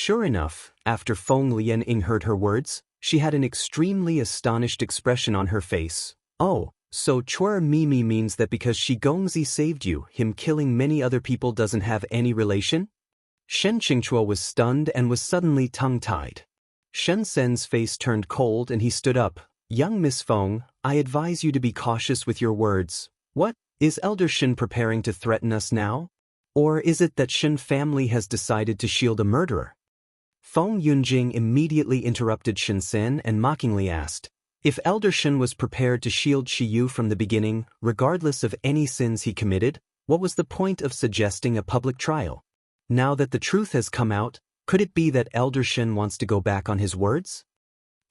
Sure enough, after Feng Lianying heard her words, she had an extremely astonished expression on her face. Oh, so Chuer Mimi means that because Shi Gongzi saved you, him killing many other people doesn't have any relation? Shen Qingchuo was stunned and was suddenly tongue-tied. Shen Sen's face turned cold and he stood up. Young Miss Feng, I advise you to be cautious with your words. What? Is Elder Shen preparing to threaten us now? Or is it that Shen family has decided to shield a murderer? Feng Yunjing immediately interrupted Shen Sen and mockingly asked, if Elder Shen was prepared to shield Shi Yu from the beginning, regardless of any sins he committed, what was the point of suggesting a public trial? Now that the truth has come out, could it be that Elder Shen wants to go back on his words?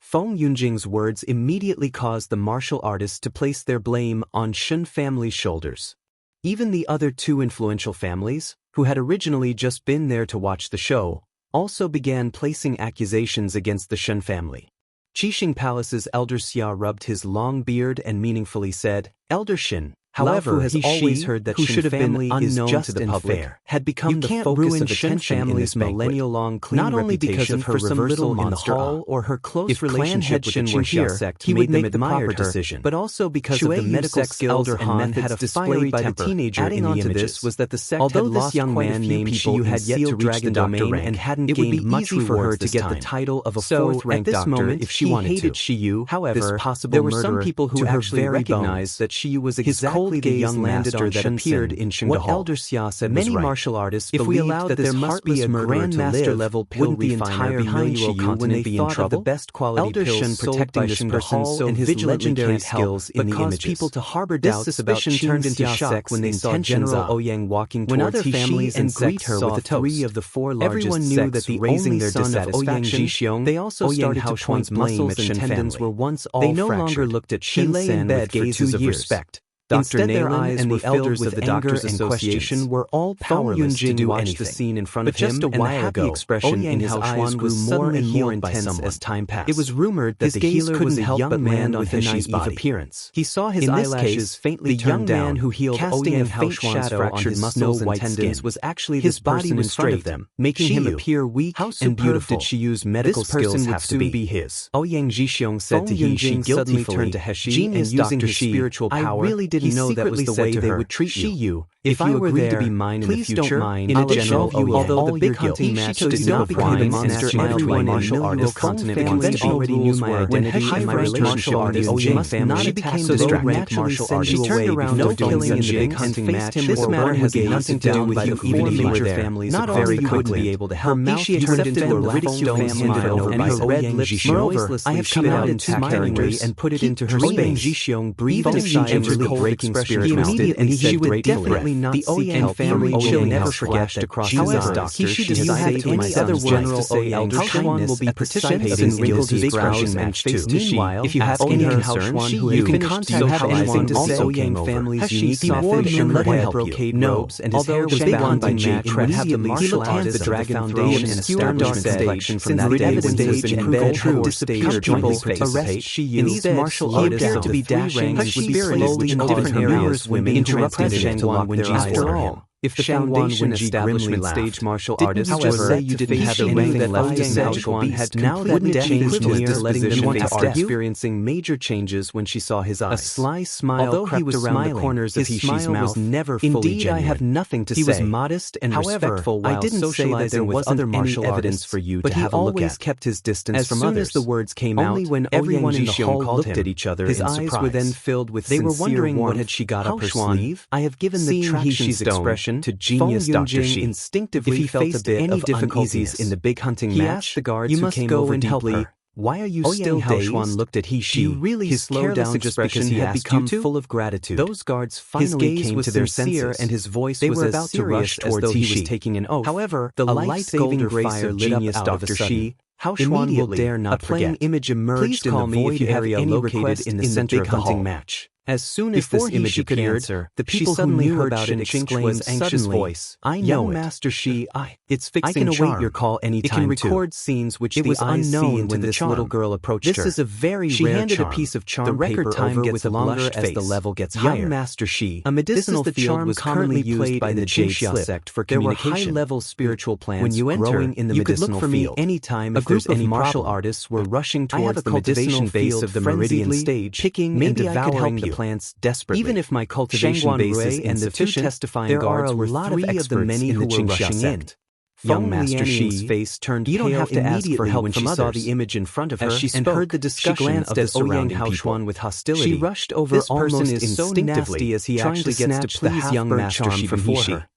Feng Yunjing's words immediately caused the martial artists to place their blame on Shen family's shoulders. Even the other two influential families, who had originally just been there to watch the show, also began placing accusations against the Shen family. Qixing Palace's Elder Xia rubbed his long beard and meaningfully said, Elder Shen, however, has always heard that Shen family is just to the public, had become the focus of attention in this millennial-long clean reputation for some little monster or her close relationship with the Qingxia sect he would make the proper decision, but also because of the medical skills and methods displayed by the teenager in the images was that the sect had lost young man named Shiyu had yet to reach the domain and hadn't gained much for her to get the title of a fourth-ranked doctor if she wanted to. Shiyu, however, there were some people who actually recognized that Shiyu was exactly the young master that appeared in Shengde Hall. What Elder Xia said was right. Many martial artists believed that there must be a grandmaster level pill refiner behind Shiyu when they thought of the best quality pills Shen protecting this person and his legendary skills in the images. People to harbor doubts about turned into shock when they saw General Ouyang walking towards other families and greet her with a toast. Of the four largest sects raising their dissatisfaction, they also started to point muscles and tendons were once all fractured. They no longer looked at Shen Sen with gazes of respect. Instead, their eyes and the elders of the Doctors Association were all powerless to do anything. The scene in front of him, just a while ago, expression in his eyes grew more and more intense as time passed. It was rumored that the healer couldn't help but land on his naive appearance. He saw his eyelashes faintly turned down, who healed casting a faint shadow on his muscles and tendons was actually his body in front of them, making him appear weak and beautiful. Did she use medical skills have to be his? Ouyang Zhixiong said to He Shi guiltily turned to Heshi and using his spiritual power, he know that was the way they would treat you. If you agree to be mine in the future, in a general, although the big hunting match did not become a monster everyone martial artist continent already knew my identity and my relationship with the Ouyang family. She became the low-rank martial artist. She turned around no killing in the big hunting match. This matter has nothing to do with you even if major families not only wouldn't be able to help me, she turned into a ridicule smile and her red lips noiselessly I have come out into character and put it into her space. Even if she entered the breaking spirit immediately she would definitely not the Ouyang family will never forget to cross his eyes. Do you have any other words to say Elder Shen will be participating in Gilzi's brows match too? Meanwhile, if you have any concern, you can contact Haoxuan to say Ouyang family's unique method and let him help you. Robes and his hair was bound by Jade immediately he looked at the Dragon Throne and established an election from that day when stage and bed had disappeared people arrest Shiyu. In these martial artists of the three ranks would be slowly in different areas women interrupted Shangguan Wenji's all. If the foundation establishment stage martial artists however you didn't have anything left to say had now that changed his disposition after experiencing major changes when she saw his eyes. A sly smile crept around the corners of Hishi's mouth was never fully genuine. I have nothing to say. He was modest and respectful while socializing with other martial evidence for you to have a look at. But he always kept his distance from others. As soon as the words came out, only when everyone in the hall looked at each other his eyes were then filled with sincere warmth. They were wondering what had she got up her sleeve. I have given the traction expression to genius Dr. Shi instinctively if he felt a bit any difficulties in the big hunting match, the guards who came over and help her. Why are you still dazed? Haoxuan looked at He Shi. His careless expression had become full of gratitude. Those guards finally came to their senses, and his voice was about to rush towards He Shi. Taking an oath. However, the light-saving fire lit up out Dr. Shi. Haoxuan will dare not forget. A playing image emerged in the void area located in the center of the hunting match. As soon as this image appeared, the people who knew about it exclaimed anxious voice, "I know it. Master Shi, it's fixing charm. I can await your call any time. It can record scenes which the eyes see when this little girl approached her. This is a very rare charm. She handed a piece of charm paper over with a blushed face. As the level gets higher. Young Master Shi, a medicinal field was commonly used by the Jinxia sect for communication. There were high-level spiritual plants growing in the medicinal field. You could look for me anytime if there's any martial artists were rushing towards the medicinal base of the meridian stage, picking and devouring the plants desperately. Even if my cultivation base is insufficient, there are a lot of experts in the Jinxia sect. Young Master Shi's face turned pale. You don't have to ask for help when she saw the image in front of her. As she spoke, and heard the discussion of the surrounding people with hostility. She rushed over almost instinctively as he actually gets to please young Master Shi before her.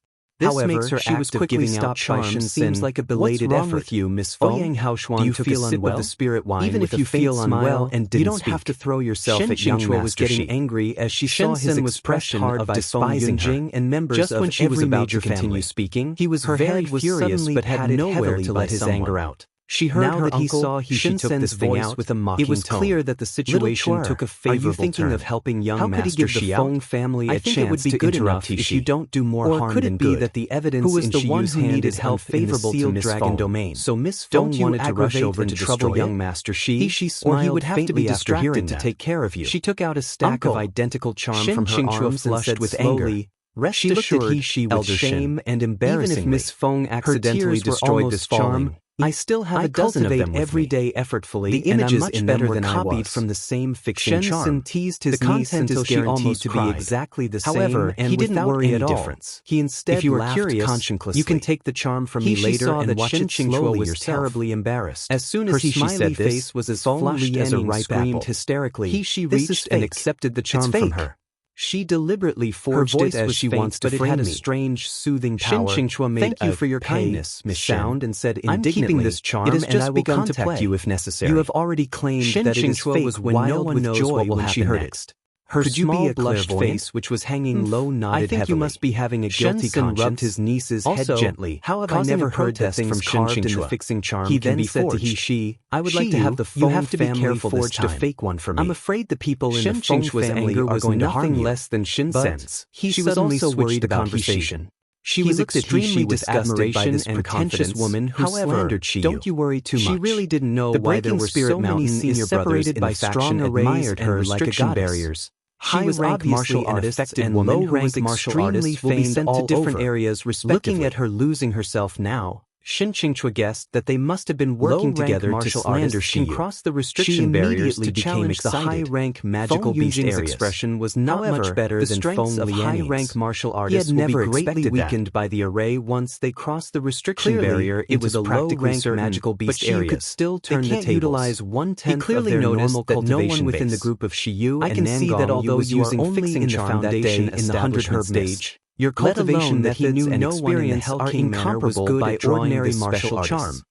However, she was quickly stopped by Shen seems like a belated effort. What's wrong with you, Miss Feng? Ouyang Haoshuan took a sip of the spirit wine. Even if you feel unwell and didn't you don't have to throw yourself at young Master Shi. Was getting angry as she saw his expression of despising her. And members just when she was about to continue speaking, he was very furious but had nowhere to let his anger out. She heard now her that he saw she took this thing out with a mocking tone. It was clear that the situation took a favorable turn. Are you thinking of helping young Master Shi out? The Feng family a chance to interrupt if you don't do more harm than good. Or could it be that the evidence in Shiyu's hand is held favorable to Miss Dragon domain? So Miss Feng wanted to rush over to trouble young Master Shi, or he would have to be distracted to take care of you. She took out a stack of identical charm from her arms and said with anger, "Rest assured, she with shame and embarrassingly, even if Miss Feng accidentally destroyed this charm, I still have a dozen of them every day effortfully, the images much in better than copied from the same fixing charm." Teased his niece until she almost to be exactly the same. However, and he didn't worry at all. He instead laughed conscientiously. "You can take the charm from me later and watch it slowly was terribly embarrassed. As soon as he said this, face was as flushed as a ripe apple. Hysterically, she reached and accepted the charm from her. She deliberately forged it as she wants to frame me. But it had a strange, soothing power. Thank you for your kindness, Miss Shen, and said indignantly, "I'm keeping this charm, and I will contact you if necessary." You have already claimed that it is fake was wild with joy when she heard it. Her small blushed face, which was hanging low, nodded heavily. I think you must be having a guilty conscience. Rubbed his niece's head gently. How have I never heard that things carved in the fixing charm he then said to she, "I would like to have the Feng family forged a fake one for me. I'm afraid the people in the Feng family are going to harm you." Less than Shin sense. She was also worried about conversation. She was extremely disgusted by this pretentious woman who slandered Shiyu. Don't you worry too much. She really didn't know why there were so many senior brothers in the faction admired her like a goddess. Barriers. High-rank martial artists and low-rank martial artists will be sent to different areas respectively. Looking at her losing herself now, Shin Qingchua guessed that they must have been working together to slander Shiyu. Cross the restriction barriers to challenge the high-rank magical beast areas. Expression was not much better than Feng of high-rank martial artists will be greatly weakened by the array once they cross the restriction barrier. It was a low-rank magical beast areas. But Shiyu could still turn the tables. Utilize 1/10 of their normal cultivation no one within the group of Shiyu and Nangong see that although you are only in the foundation in the 100-herb stage, your cultivation methods and experience are incomparable by ordinary martial charm.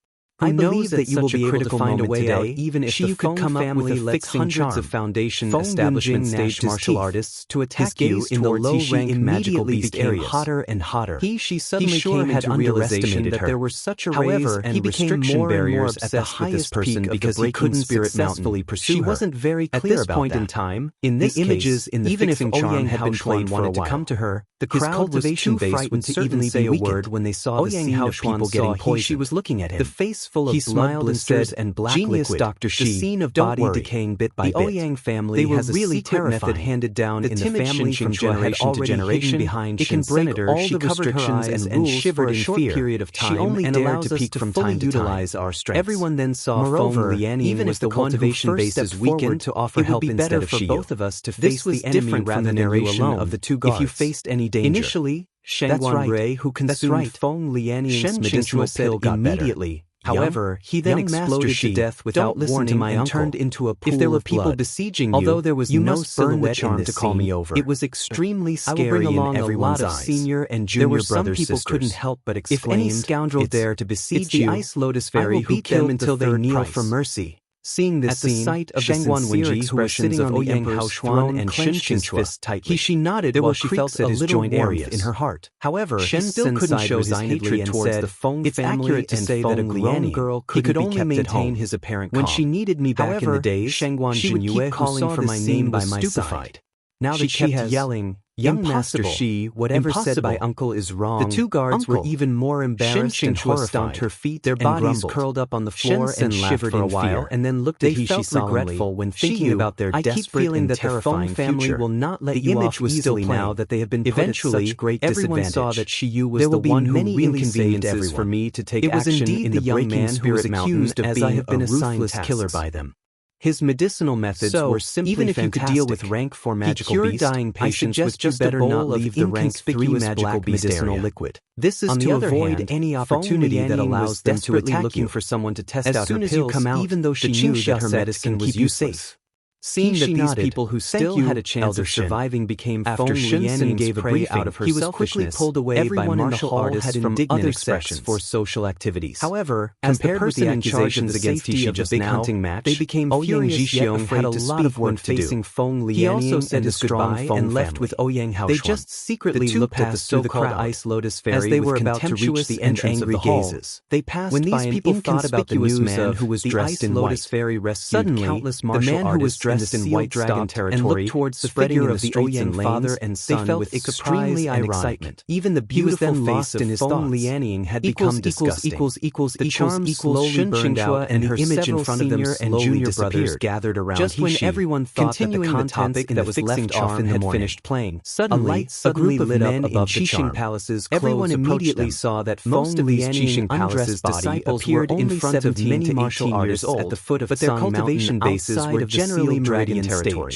I believe that you will be able to find a way out even if the Feng family lets hundreds of foundation establishment stage martial artists to attack you in the low-rank magical beast areas. Hotter and hotter. She suddenly came into realization that there were such arrays and restriction barriers at the highest person because he couldn't successfully pursue her. She wasn't very clear about that. At this point in time, in this images in the even if Ouyang had been played wanted to come to her, the crowd was too frightened to even say a word when they saw the scene of people getting poisoned. She was looking at him. The face full of blood blisters and black genius liquid. Dr. Shi, the scene of body decaying bit by bit. The Ouyang family has a really secret method handed down in the family from generation to generation behind it can break all the restrictions and shivered in short period of time. She only dared to peek from time to utilize our strengths. Everyone then saw moreover, even if the cultivation base is weakened to offer help instead of Shiyu. Both of us to face the enemy rather than narration of the two guards. If you faced any danger. Initially, Shangguan Ray, who consumed Feng Lianying's medicinal pill, got immediately. However, he then exploded to death without listening and turned into a pool of blood. If there were people besieging you, although there was no silhouette charm to call me over, it was extremely scary in everyone's eyes. Senior and junior brothers, people couldn't help but exclaim, "If any scoundrel dare to besiege you, the Ice Lotus Fairy who killed them until they kneel for mercy." Seeing this scene, at the sight of the sincere expressions of Ouyang Haoshuan and Shin Qingchua's fist tightly, she nodded while she felt a little warmth in her heart. However, Shen still couldn't show his hatred towards the Feng family and say that a grown girl could only maintain his apparent calm. When she needed me back in the days, Shangguan Jinyue, who saw for my name by my side, Now that she kept yelling, "Young Master Shi, whatever said by uncle is wrong." The two guards were even more embarrassed and horrified. Stomped her feet, their bodies curled up on the floor and shivered for a while, and then looked at He regretful when thinking about their desperate and terrifying family will not let you off easily now that they have been put at such great disadvantage. Everyone saw that Shiyu was the one who really saved everyone. For me to take action in the young man who was accused of being a ruthless killer by them. His medicinal methods were simply even if fantastic. You could deal with rank 4 magical beast, dying patients with just a bowl not leave the rank 3 magical beast medicinal liquid. This is to avoid any opportunity that allows them to attack looking for someone to test out her pills, as soon as you come out, even though she knew that her medicine was useless. Seeing that these people who still had a chance of surviving became after Shinsen gave a briefing out of her selfishness, he was quickly pulled away by martial artists from other expressions for social activities. However, as compared with the accusations against He just now, hunting match, they became furious yet afraid to speak when facing Feng Lianing. He also said his goodbye and left with Ouyang Haoshuan. They just secretly looked at the so-called Ice Lotus Fairy as they were about to reach the entrance of the hall. They passed by an inconspicuous man who was dressed in white. Suddenly, the man who was dressed in white dragon territory and looked towards the figure of the Ouyang father and son with extremely ironic excitement. Even the beautiful face of Feng Lianing had become disgusting. The charm slowly burned out and the image in front of them and junior brothers gathered around. Just when everyone thought that the topic that was left off and had finished playing, suddenly a light suddenly lit up above the Qixing palaces. Everyone immediately saw that most of these Qixing palaces' disciples appeared in front of many martial artists at the foot of but their cultivation bases were generally meridian territory.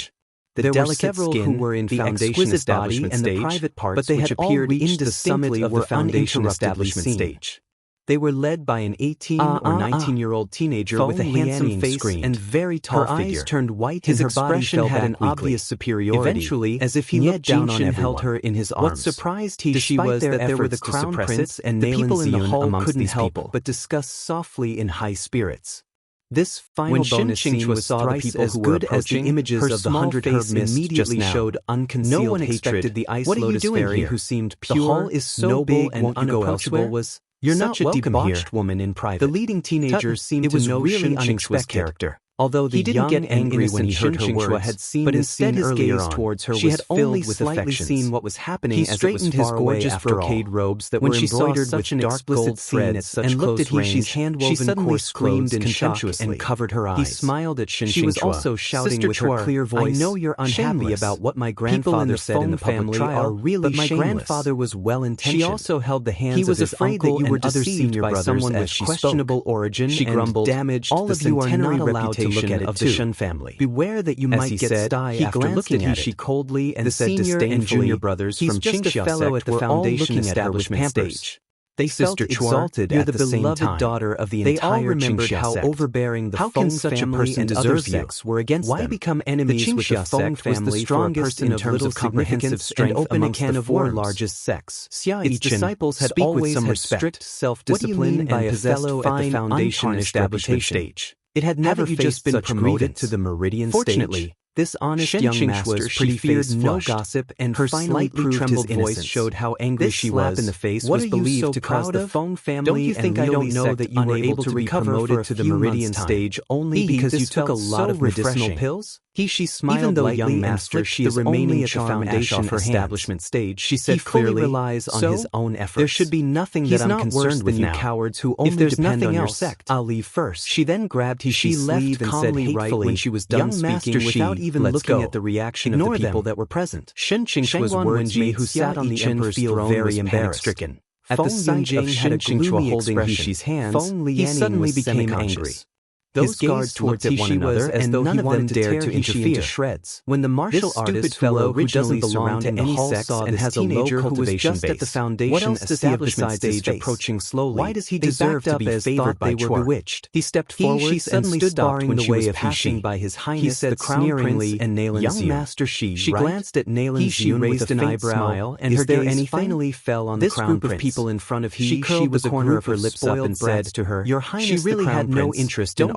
There were several who were in the foundation establishment and the private parts, but they had appeared indistinctly of the foundation establishment stage. They were led by an 18 or 19-year-old teenager with a handsome face and very tall figure. Her eyes turned white and her expression had an obvious superiority. Eventually, as if he looked down on everyone, held her in his arms. What surprised Shi was that there were the crown prince and the people in the hall couldn't help but discuss softly in high spirits. This final bonus scene was thrice as good as the images of the 100 Herb Mist immediately showed unconcealed no one expected the Ice Lotus Fairy who seemed pure, the hall is so noble and unapproachable was "You're such a debauched woman in private." The leading teenager seemed to know really unexpected character. Although he didn't get angry when he heard her words, had seen but instead his gaze towards her was filled with slightly seen what was happening. He straightened his gorgeous brocade robes that were embroidered with dark gold threads and looked at Hishi's hand-woven coarse clothes in shock and covered her eyes. He smiled at Shin. She was also shouting with her clear voice, "I know you're unhappy about what my grandfather said in the public trial, but my grandfather was well-intentioned." She also held the hands of his uncle that you were deceived by someone with questionable origin and damaged all of you are not allowed to look at it of the Shun family. Beware that you might get sty after looking at He coldly and said disdainfully, and junior brothers from Qingxia fellow at the foundation establishment stage. They felt exalted at the beloved daughter of the entire They all remembered how overbearing the Feng family and other sects were against them. Why become enemies with the Feng family for a person in terms of comprehensive strength and open a can of war largest sects? Its disciples had always had strict self-discipline and possessed at the foundation establishment stage. It had never just been promoted to the meridian stage. This honest young master feared no gossip and her slightly trembled voice showed how angry she was. In the face was believed to cause the Feng family. Don't you think I don't know that you were able to be promoted to the meridian stage only because you took a lot of medicinal pills? She smiled even though young master she is only at the foundation establishment stage. She said clearly relies on his own efforts. There should be nothing that I'm concerned with now. Cowards who only depend on your sect. I'll leave first. She then grabbed his sleeve and said hatefully when she was done speaking without even looking at the reaction of the people that were present. Shen Qing's words made who sat on the emperor's throne very embarrassed-stricken. At the sight of Shen Qingxue holding Hishi's hands, he suddenly became angry. Those guards looked at one another as though none of them dared to interfere. Into shreds. When the martial artist fellow who doesn't belong to any sect and has a low cultivation base, what else does he have besides his face? Approaching slowly, why does he deserve to be favored by Chua? Bewitched. He stepped forward and suddenly stopped when she was passing by his highness the crown prince and Nalan's young master Shi. She glanced at Nalan's young with an eyebrow and her gaze finally fell on the crown prince. This group of people in front of He. She curled the corner of her lips up and said to her, "Your highness, she really had no interest in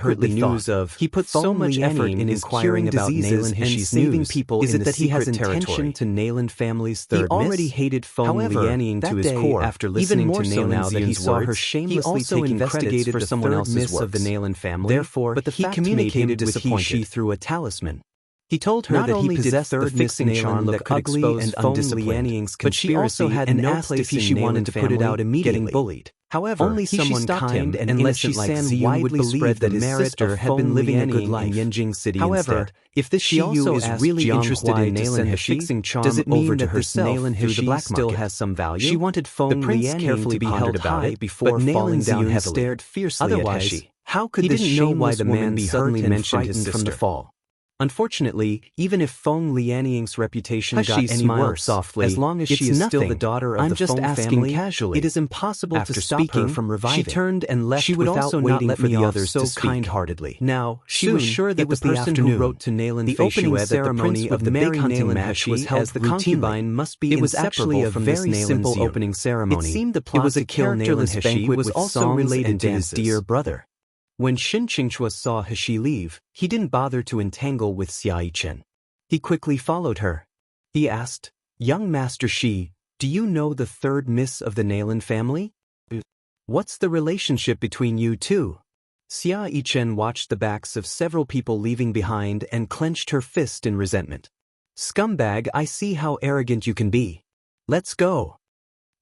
heard the news of, he put so much effort in inquiring about Nayland and saving people. Is it that he has intention to Nayland family's third miss? He already hated Feng Lianying to his core. After listening to Nayland now that he saw her shamelessly taking credits for someone else's work of the Nayland family. Therefore, but he communicated with he through a talisman. He told her that he possessed the fixing charm that could expose Feng Lianying's conspiracy, but she also had no place if she wanted to put it out immediately. Getting bullied. However, only someone kind and innocent like Ziyun would believe that his sister had been living a good life in Yanjing City. However, if this Shiyu is really interested in Nayland fixing charm, does it mean that this Nayland Heshi still has some value? She wanted Feng Lianying to be held high before falling down heavily. Stared fiercely at Heshi. How could this shameless woman be suddenly mentioned his sister from the fall? Unfortunately, even if Feng Lianying's reputation got any worse, softly, as long as she is still the daughter of I'm the just Feng asking family, casually. it is impossible After to stop her speaking, from reviving. she turned and left She would without also not waiting let for me the off others so to speak. kind-heartedly. Now, She soon, was sure that it was the the person afternoon. who wrote to Nalan The Fei opening Xue that the prince ceremony would of the marry big hunting Nalan match He was Xue held as the routinely. concubine must be It was actually a from very this Nalan's simple view. opening ceremony. It seemed the It plot was to a kill Nalan characterless He banquet was with also songs related and to his dances. dear brother. When Shin Qingchua saw He Xue leave, he didn't bother to entangle with Xia Yichen. He quickly followed her. He asked, "Young Master Shi, do you know the third miss of the Nalan family? What's the relationship between you two?" Xia Yichen watched the backs of several people leaving behind and clenched her fist in resentment. "Scumbag, I see how arrogant you can be. Let's go."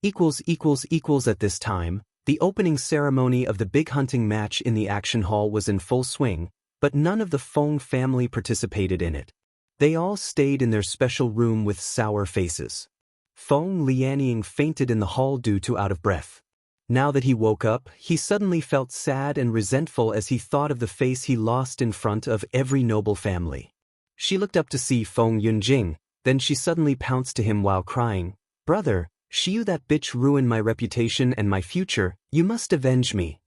At this time, the opening ceremony of the big hunting match in the action hall was in full swing, but none of the Feng family participated in it. They all stayed in their special room with sour faces. Feng Lianying fainted in the hall due to out of breath. Now that he woke up, he suddenly felt sad and resentful as he thought of the face he lost in front of every noble family. She looked up to see Feng Yunjing, then she suddenly pounced to him while crying, "Brother, Shiyu, that bitch ruined my reputation and my future, you must avenge me."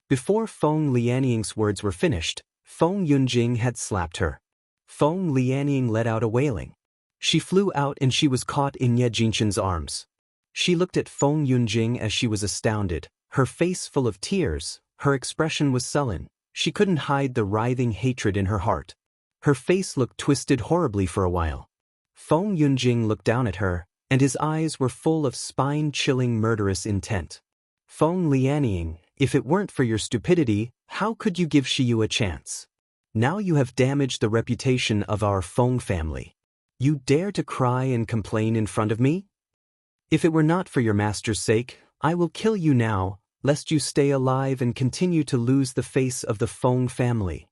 Before Feng Lianying's words were finished, Feng Yunjing had slapped her. Feng Lianying let out a wailing. She flew out and she was caught in Ye Jinshan's arms. She looked at Feng Yunjing as she was astounded, her face full of tears, her expression was sullen, she couldn't hide the writhing hatred in her heart. Her face looked twisted horribly for a while. Feng Yunjing looked down at her, and his eyes were full of spine-chilling murderous intent. "Feng Lianying, if it weren't for your stupidity, how could you give Shiyu a chance? Now you have damaged the reputation of our Feng family. You dare to cry and complain in front of me? If it were not for your master's sake, I will kill you now, lest you stay alive and continue to lose the face of the Feng family."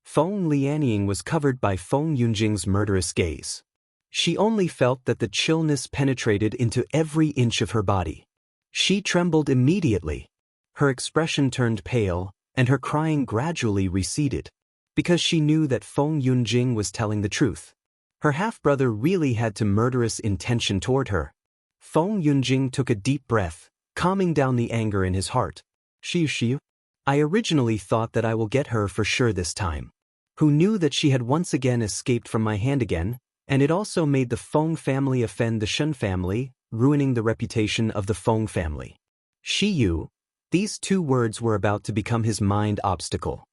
Feng Lianying was covered by Feng Yunjing's murderous gaze. She only felt that the chillness penetrated into every inch of her body. She trembled immediately. Her expression turned pale, and her crying gradually receded, because she knew that Feng Yunjing was telling the truth. Her half-brother really had to murderous intention toward her. Feng Yunjing took a deep breath, calming down the anger in his heart. "Shiyu, I originally thought that I will get her for sure this time. Who knew that she had once again escaped from my hand again, and it also made the Feng family offend the Shen family, ruining the reputation of the Feng family." Shiyu, these two words were about to become his mind obstacle.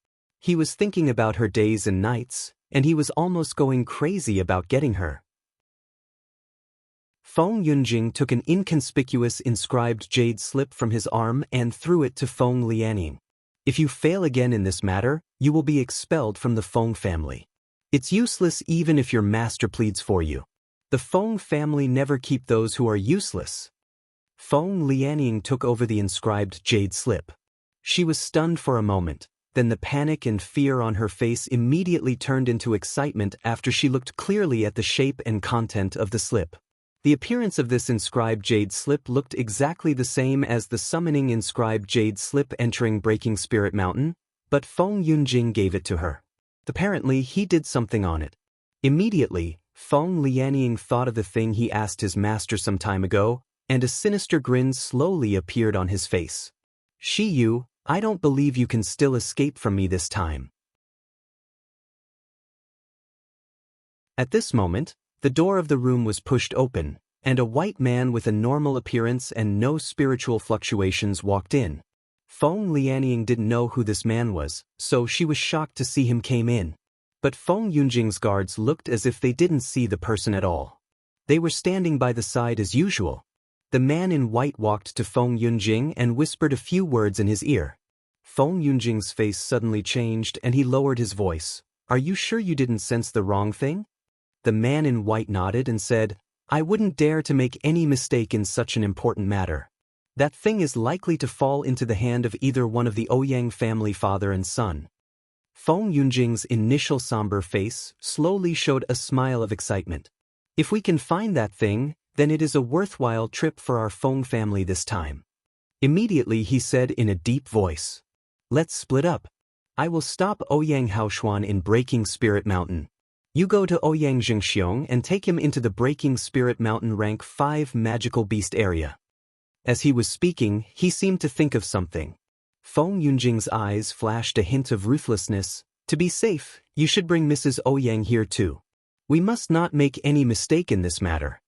He was thinking about her days and nights, and he was almost going crazy about getting her. Feng Yunjing took an inconspicuous inscribed jade slip from his arm and threw it to Feng Lianying. "If you fail again in this matter, you will be expelled from the Feng family. It's useless even if your master pleads for you. The Feng family never keep those who are useless." Feng Lianying took over the inscribed jade slip. She was stunned for a moment, then the panic and fear on her face immediately turned into excitement after she looked clearly at the shape and content of the slip. The appearance of this inscribed jade slip looked exactly the same as the summoning inscribed jade slip entering Breaking Spirit Mountain, but Feng Yunjing gave it to her. Apparently, he did something on it. Immediately, Feng Lianying thought of the thing he asked his master some time ago, and a sinister grin slowly appeared on his face. "Shiyu, I don't believe you can still escape from me this time." At this moment, the door of the room was pushed open, and a white man with a normal appearance and no spiritual fluctuations walked in. Feng Lianying didn't know who this man was, so she was shocked to see him came in. But Feng Yunjing's guards looked as if they didn't see the person at all. They were standing by the side as usual. The man in white walked to Feng Yunjing and whispered a few words in his ear. Feng Yunjing's face suddenly changed and he lowered his voice. "Are you sure you didn't sense the wrong thing?" The man in white nodded and said, "I wouldn't dare to make any mistake in such an important matter. That thing is likely to fall into the hand of either one of the Ouyang family father and son." Feng Yunjing's initial somber face slowly showed a smile of excitement. "If we can find that thing, then it is a worthwhile trip for our Feng family this time." Immediately he said in a deep voice, "Let's split up. I will stop Ouyang Haoshuan in Breaking Spirit Mountain. You go to Ouyang Jingxiong and take him into the Breaking Spirit Mountain Rank 5 Magical Beast area. As he was speaking, he seemed to think of something. Feng Yunjing's eyes flashed a hint of ruthlessness. To be safe, you should bring Mrs. Ouyang here too. We must not make any mistake in this matter.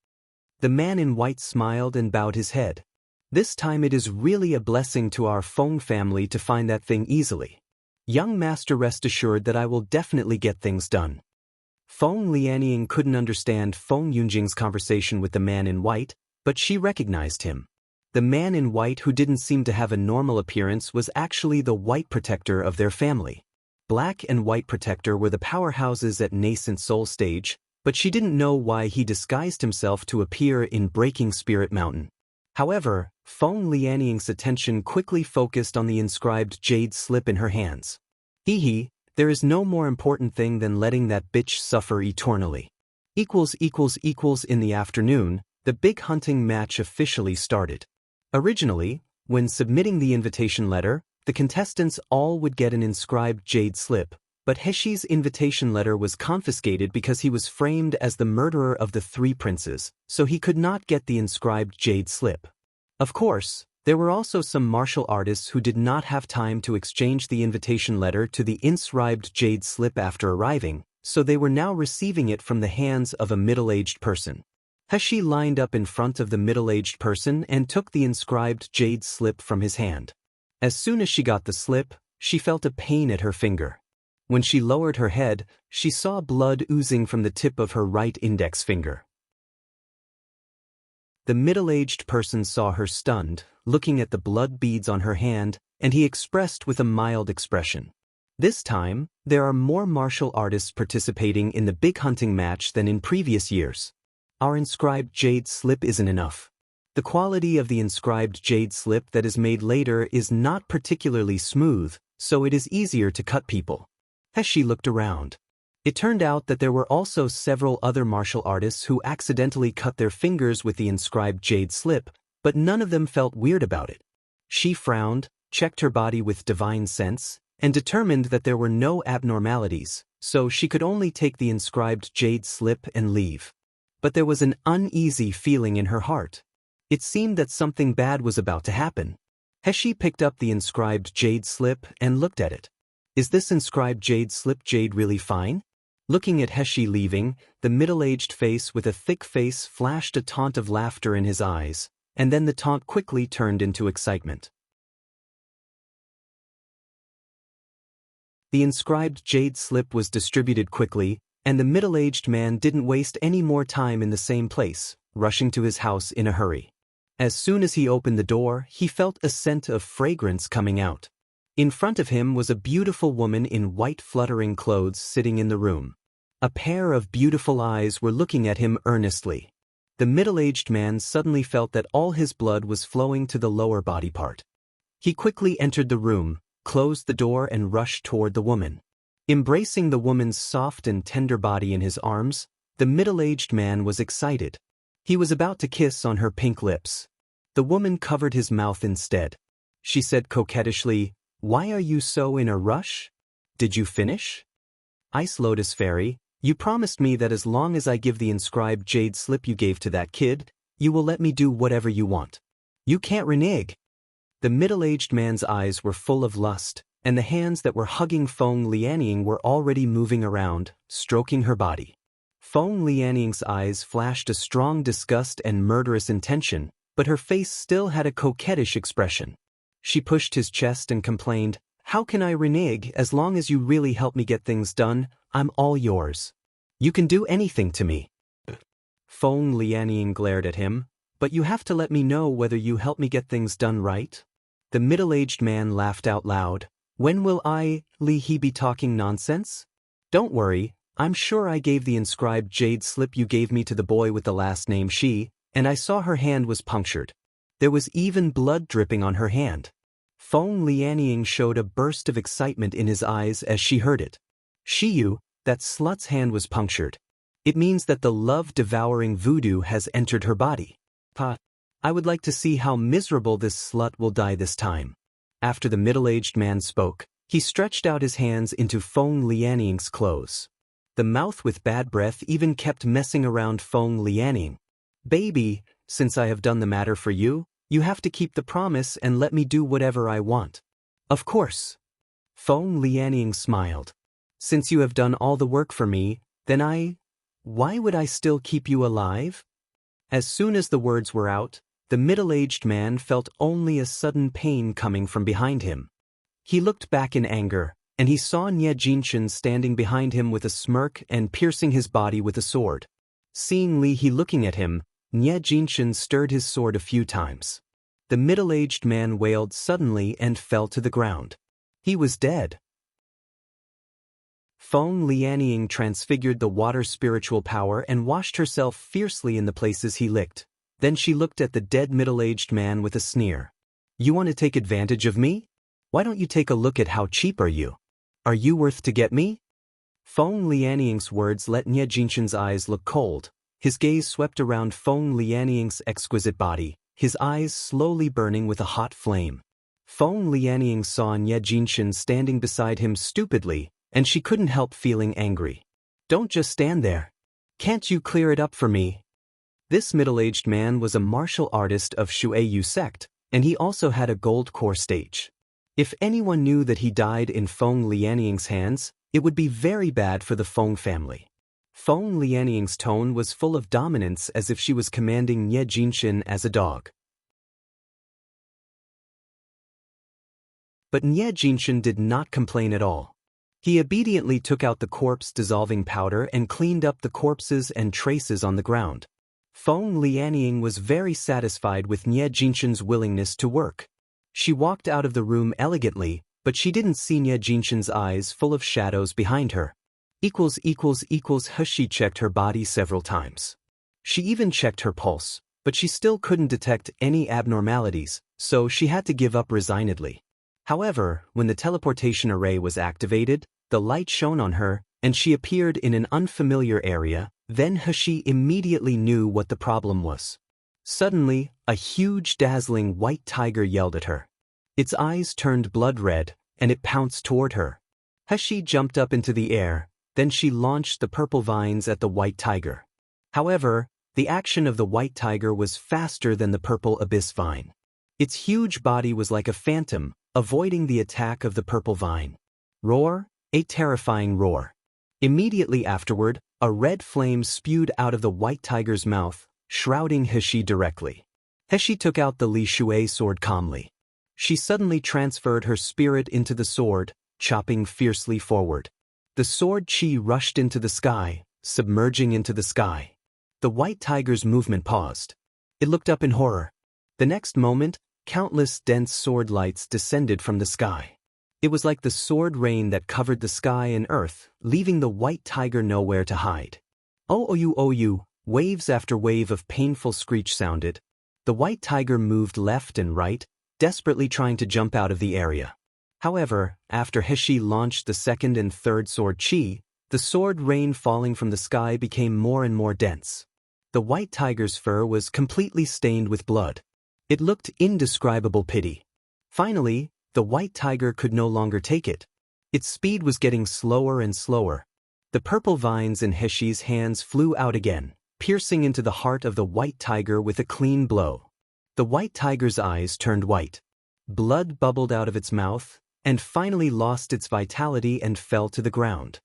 The man in white smiled and bowed his head. This time it is really a blessing to our Feng family to find that thing easily. Young master, rest assured that I will definitely get things done. Feng Lianying couldn't understand Feng Yunjing's conversation with the man in white, but she recognized him. The man in white, who didn't seem to have a normal appearance, was actually the White Protector of their family. Black and White Protector were the powerhouses at nascent soul stage, but she didn't know why he disguised himself to appear in Breaking Spirit Mountain. However, Feng Lianying's attention quickly focused on the inscribed jade slip in her hands. Hee, there is no more important thing than letting that bitch suffer eternally. In the afternoon, the big hunting match officially started. Originally, when submitting the invitation letter, the contestants all would get an inscribed jade slip, but Heshi's invitation letter was confiscated because he was framed as the murderer of the 3 princes, so he could not get the inscribed jade slip. Of course, there were also some martial artists who did not have time to exchange the invitation letter to the inscribed jade slip after arriving, so they were now receiving it from the hands of a middle-aged person. Heshi lined up in front of the middle-aged person and took the inscribed jade slip from his hand. As soon as she got the slip, she felt a pain at her finger. When she lowered her head, she saw blood oozing from the tip of her right index finger. The middle-aged person saw her stunned, looking at the blood beads on her hand, and he expressed with a mild expression. This time, there are more martial artists participating in the big hunting match than in previous years. Our inscribed jade slip isn't enough. The quality of the inscribed jade slip that is made later is not particularly smooth, so it is easier to cut people. Heshi looked around. It turned out that there were also several other martial artists who accidentally cut their fingers with the inscribed jade slip, but none of them felt weird about it. She frowned, checked her body with divine sense, and determined that there were no abnormalities, so she could only take the inscribed jade slip and leave. But there was an uneasy feeling in her heart. It seemed that something bad was about to happen. Heshi picked up the inscribed jade slip and looked at it. Is this inscribed jade slip jade really fine? Looking at Heshi leaving, the middle-aged face with a thick face flashed a taunt of laughter in his eyes, and then the taunt quickly turned into excitement. The inscribed jade slip was distributed quickly, and the middle-aged man didn't waste any more time in the same place, rushing to his house in a hurry. As soon as he opened the door, he felt a scent of fragrance coming out. In front of him was a beautiful woman in white fluttering clothes sitting in the room. A pair of beautiful eyes were looking at him earnestly. The middle-aged man suddenly felt that all his blood was flowing to the lower body part. He quickly entered the room, closed the door and rushed toward the woman. Embracing the woman's soft and tender body in his arms, the middle-aged man was excited. He was about to kiss on her pink lips. The woman covered his mouth instead. She said coquettishly, "Why are you so in a rush? Did you finish? Ice Lotus Fairy, you promised me that as long as I give the inscribed jade slip you gave to that kid, you will let me do whatever you want. You can't renege." The middle-aged man's eyes were full of lust, and the hands that were hugging Feng Lianying were already moving around, stroking her body. Feng Lianying's eyes flashed a strong disgust and murderous intention, but her face still had a coquettish expression. She pushed his chest and complained, "How can I renege? As long as you really help me get things done, I'm all yours. You can do anything to me." Feng Lianying glared at him, "But you have to let me know whether you help me get things done right." The middle-aged man laughed out loud. "When will he be talking nonsense? Don't worry, I'm sure I gave the inscribed jade slip you gave me to the boy with the last name Shi, and I saw her hand was punctured. There was even blood dripping on her hand." Feng Lianying showed a burst of excitement in his eyes as she heard it. "Shiyu, that slut's hand was punctured. It means that the love-devouring voodoo has entered her body. I would like to see how miserable this slut will die this time." After the middle-aged man spoke, he stretched out his hands into Feng Lianying's clothes. The mouth with bad breath even kept messing around Feng Lianing. Baby, since I have done the matter for you, you have to keep the promise and let me do whatever I want. Of course. Feng Lianing smiled. Since you have done all the work for me, then why would I still keep you alive? As soon as the words were out, the middle-aged man felt only a sudden pain coming from behind him. He looked back in anger, and he saw Nie Jinshin standing behind him with a smirk and piercing his body with a sword. Seeing Li He looking at him, Nie Jinshin stirred his sword a few times. The middle-aged man wailed suddenly and fell to the ground. He was dead. Feng Lianing transfigured the water's spiritual power and washed herself fiercely in the places he licked. Then she looked at the dead middle-aged man with a sneer. You want to take advantage of me? Why don't you take a look at how cheap are you? Are you worth to get me? Feng Lianing's words let Nie Jinshin's eyes look cold. His gaze swept around Feng Lianing's exquisite body, his eyes slowly burning with a hot flame. Feng Lianing saw Nie Jinshin standing beside him stupidly, and she couldn't help feeling angry. Don't just stand there. Can't you clear it up for me? This middle-aged man was a martial artist of Shueyu sect, and he also had a gold core stage. If anyone knew that he died in Feng Lianing's hands, it would be very bad for the Feng family. Feng Lianing's tone was full of dominance, as if she was commanding Nie Jinshin as a dog. But Nie Jinshin did not complain at all. He obediently took out the corpse-dissolving powder and cleaned up the corpses and traces on the ground. Feng Lianing was very satisfied with Nie Jinshin's willingness to work. She walked out of the room elegantly, but she didn't see Nie Jinshin's eyes full of shadows behind her. She checked her body several times. She even checked her pulse, but she still couldn't detect any abnormalities, so she had to give up resignedly. However, when the teleportation array was activated, the light shone on her, and she appeared in an unfamiliar area. Then He immediately knew what the problem was. Suddenly, a huge dazzling white tiger yelled at her. Its eyes turned blood red, and it pounced toward her. He jumped up into the air, then she launched the purple vines at the white tiger. However, the action of the white tiger was faster than the purple abyss vine. Its huge body was like a phantom, avoiding the attack of the purple vine. Roar, a terrifying roar. Immediately afterward, a red flame spewed out of the white tiger's mouth, shrouding He directly. He took out the Li Shui sword calmly. She suddenly transferred her spirit into the sword, chopping fiercely forward. The sword chi rushed into the sky, submerging into the sky. The white tiger's movement paused. It looked up in horror. The next moment, countless dense sword lights descended from the sky. It was like the sword rain that covered the sky and earth, leaving the white tiger nowhere to hide. Oh, waves after wave of painful screech sounded. The white tiger moved left and right, desperately trying to jump out of the area. However, after He launched the second and third sword chi, the sword rain falling from the sky became more and more dense. The white tiger's fur was completely stained with blood. It looked indescribable pity. Finally, the white tiger could no longer take it. Its speed was getting slower and slower. The purple vines in He's hands flew out again, piercing into the heart of the white tiger with a clean blow. The white tiger's eyes turned white. Blood bubbled out of its mouth, and finally lost its vitality and fell to the ground.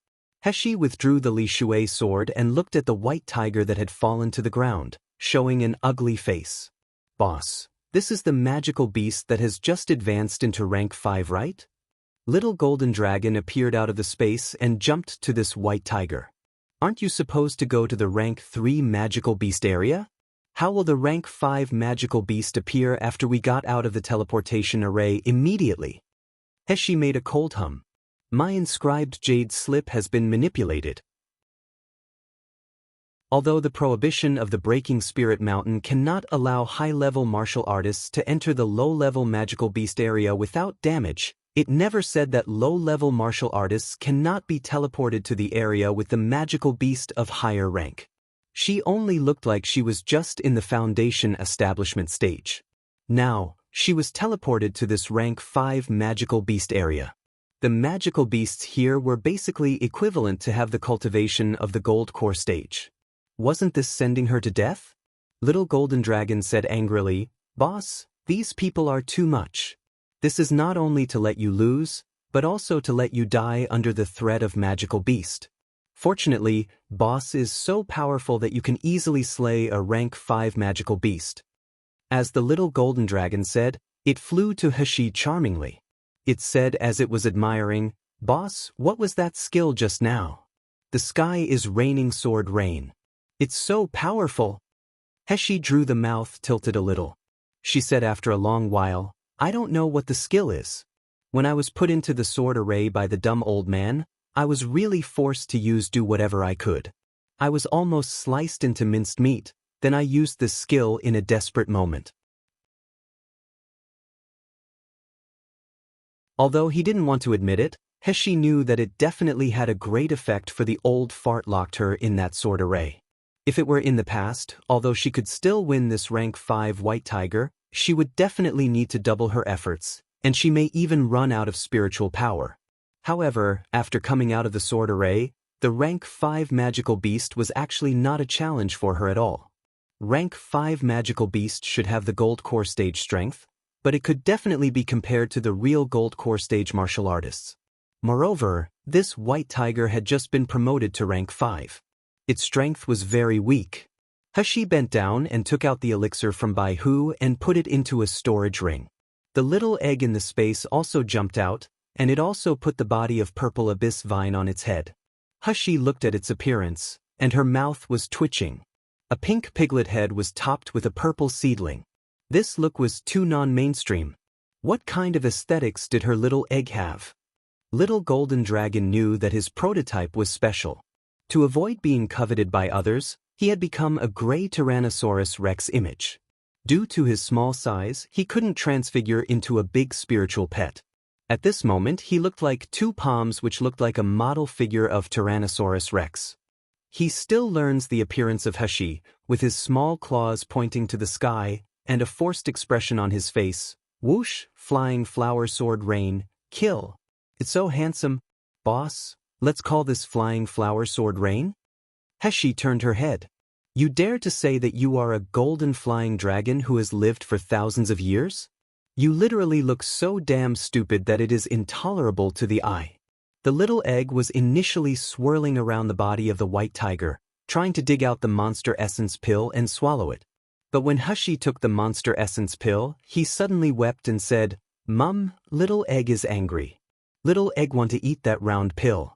He withdrew the Li Shui sword and looked at the white tiger that had fallen to the ground, showing an ugly face. Boss, this is the magical beast that has just advanced into rank 5, right? Little golden dragon appeared out of the space and jumped to this white tiger. Aren't you supposed to go to the rank 3 magical beast area? How will the rank 5 magical beast appear after we got out of the teleportation array immediately? He made a cold hum. My inscribed jade slip has been manipulated. Although the prohibition of the Breaking Spirit Mountain cannot allow high-level martial artists to enter the low-level magical beast area without damage, it never said that low-level martial artists cannot be teleported to the area with the magical beast of higher rank. She only looked like she was just in the foundation establishment stage. Now, she was teleported to this rank 5 magical beast area. The magical beasts here were basically equivalent to have the cultivation of the gold core stage. Wasn't this sending her to death? Little Golden Dragon said angrily, "Boss, these people are too much. This is not only to let you lose, but also to let you die under the threat of magical beast. Fortunately, Boss is so powerful that you can easily slay a rank 5 magical beast." As the little golden dragon said, it flew to Hashi charmingly. It said as it was admiring, "Boss, what was that skill just now? The sky is raining sword rain. It's so powerful." Hashi drew the mouth tilted a little. She said after a long while, "I don't know what the skill is. When I was put into the sword array by the dumb old man, I was really forced to do whatever I could. I was almost sliced into minced meat, then I used this skill in a desperate moment." Although he didn't want to admit it, Hashi knew that it definitely had a great effect for the old fart locked her in that sword array. If it were in the past, although she could still win this rank 5 white tiger, she would definitely need to double her efforts, and she may even run out of spiritual power. However, after coming out of the sword array, the rank 5 magical beast was actually not a challenge for her at all. Rank 5 magical beast should have the gold core stage strength, but it could definitely be compared to the real gold core stage martial artists. Moreover, this white tiger had just been promoted to rank 5. Its strength was very weak. Hashi bent down and took out the elixir from Bai Hu and put it into a storage ring. The little egg in the space also jumped out, and it also put the body of purple abyss vine on its head. Hashi looked at its appearance, and her mouth was twitching. A pink piglet head was topped with a purple seedling. This look was too non-mainstream. What kind of aesthetics did her little egg have? Little Golden Dragon knew that his prototype was special. To avoid being coveted by others, he had become a gray Tyrannosaurus Rex image. Due to his small size, he couldn't transfigure into a big spiritual pet. At this moment, he looked like two palms which looked like a model figure of Tyrannosaurus Rex. He still learns the appearance of Hashi, with his small claws pointing to the sky, and a forced expression on his face. Whoosh, flying flower sword rain, kill. It's so handsome. Boss, let's call this flying flower sword rain? Hashi turned her head. You dare to say that you are a golden flying dragon who has lived for thousands of years? You literally look so damn stupid that it is intolerable to the eye. The little egg was initially swirling around the body of the white tiger, trying to dig out the monster essence pill and swallow it. But when Hashi took the monster essence pill, he suddenly wept and said, "Mum, little egg is angry. Little egg want to eat that round pill."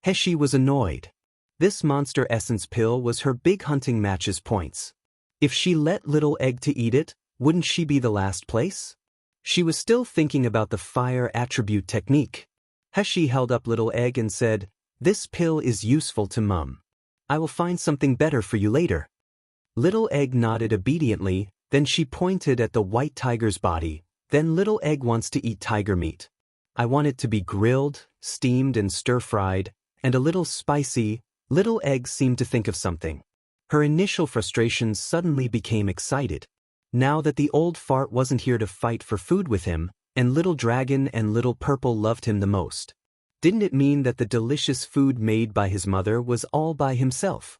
Hashi was annoyed. This monster essence pill was her big hunting match's points. If she let little egg to eat it, wouldn't she be the last place? She was still thinking about the fire attribute technique. Hashi held up little egg and said, "This pill is useful to Mum. I will find something better for you later." Little egg nodded obediently, then she pointed at the white tiger's body. "Then little egg wants to eat tiger meat. I want it to be grilled, steamed and stir-fried, and a little spicy." Little egg seemed to think of something. Her initial frustrations suddenly became excited. Now that the old fart wasn't here to fight for food with him, and Little Dragon and Little Purple loved him the most, didn't it mean that the delicious food made by his mother was all by himself?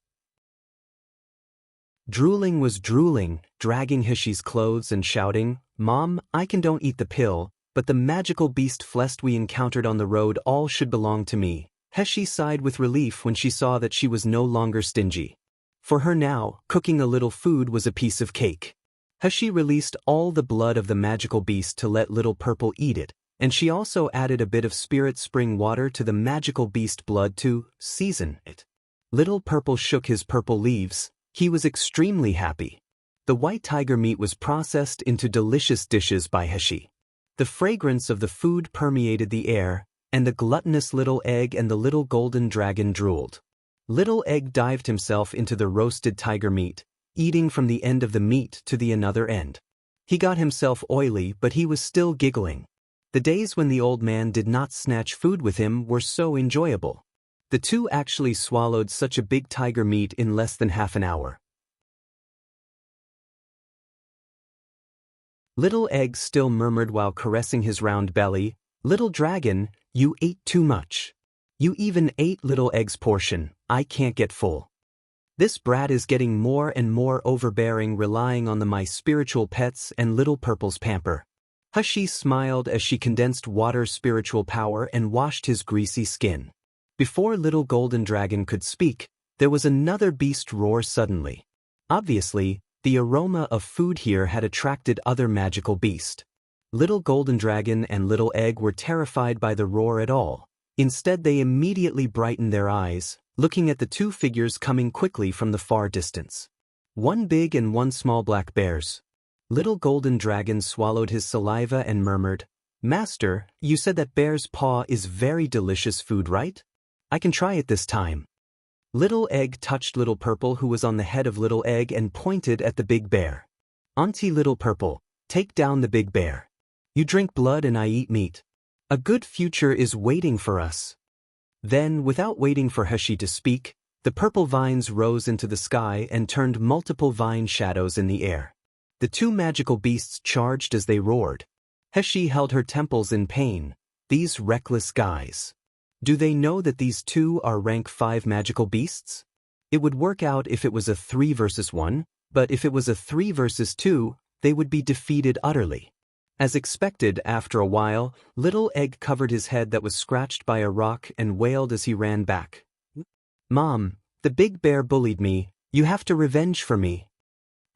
Drooling was drooling, dragging Hashi's clothes and shouting, "Mom, I don't eat the pill, but the magical beast flesh we encountered on the road all should belong to me." Hashi sighed with relief when she saw that she was no longer stingy. For her now, cooking a little food was a piece of cake. Hashi released all the blood of the magical beast to let Little Purple eat it, and she also added a bit of spirit spring water to the magical beast blood to season it. Little Purple shook his purple leaves. He was extremely happy. The white tiger meat was processed into delicious dishes by Hashi. The fragrance of the food permeated the air, and the gluttonous little egg and the little golden dragon drooled. Little egg dived himself into the roasted tiger meat, eating from the end of the meat to the another end. He got himself oily, but he was still giggling. The days when the old man did not snatch food with him were so enjoyable. The two actually swallowed such a big tiger meat in less than half an hour. Little egg still murmured while caressing his round belly, "Little dragon, You ate too much. You even ate Little Egg's portion. I can't get full. This brat is getting more and more overbearing, relying on my spiritual pets and Little Purple's pamper. Hushie smiled as she condensed water's spiritual power and washed his greasy skin. Before Little Golden Dragon could speak, there was another beast roar suddenly. Obviously, the aroma of food here had attracted other magical beasts. Little Golden Dragon and Little Egg were terrified by the roar at all. Instead, they immediately brightened their eyes, looking at the two figures coming quickly from the far distance. One big and one small black bears. Little Golden Dragon swallowed his saliva and murmured, "Master, you said that bear's paw is very delicious food, right? I can try it this time." Little Egg touched Little Purple, who was on the head of Little Egg, and pointed at the big bear. "Auntie Little Purple, take down the big bear. You drink blood and I eat meat. A good future is waiting for us." Then, without waiting for Hushie to speak, the purple vines rose into the sky and turned multiple vine shadows in the air. The two magical beasts charged as they roared. Hushie held her temples in pain. These reckless guys. Do they know that these two are rank 5 magical beasts? It would work out if it was a 3 versus 1, but if it was a 3 versus 2, they would be defeated utterly. As expected, after a while, Little Egg covered his head that was scratched by a rock and wailed as he ran back. "Mom, the big bear bullied me. You have to revenge for me."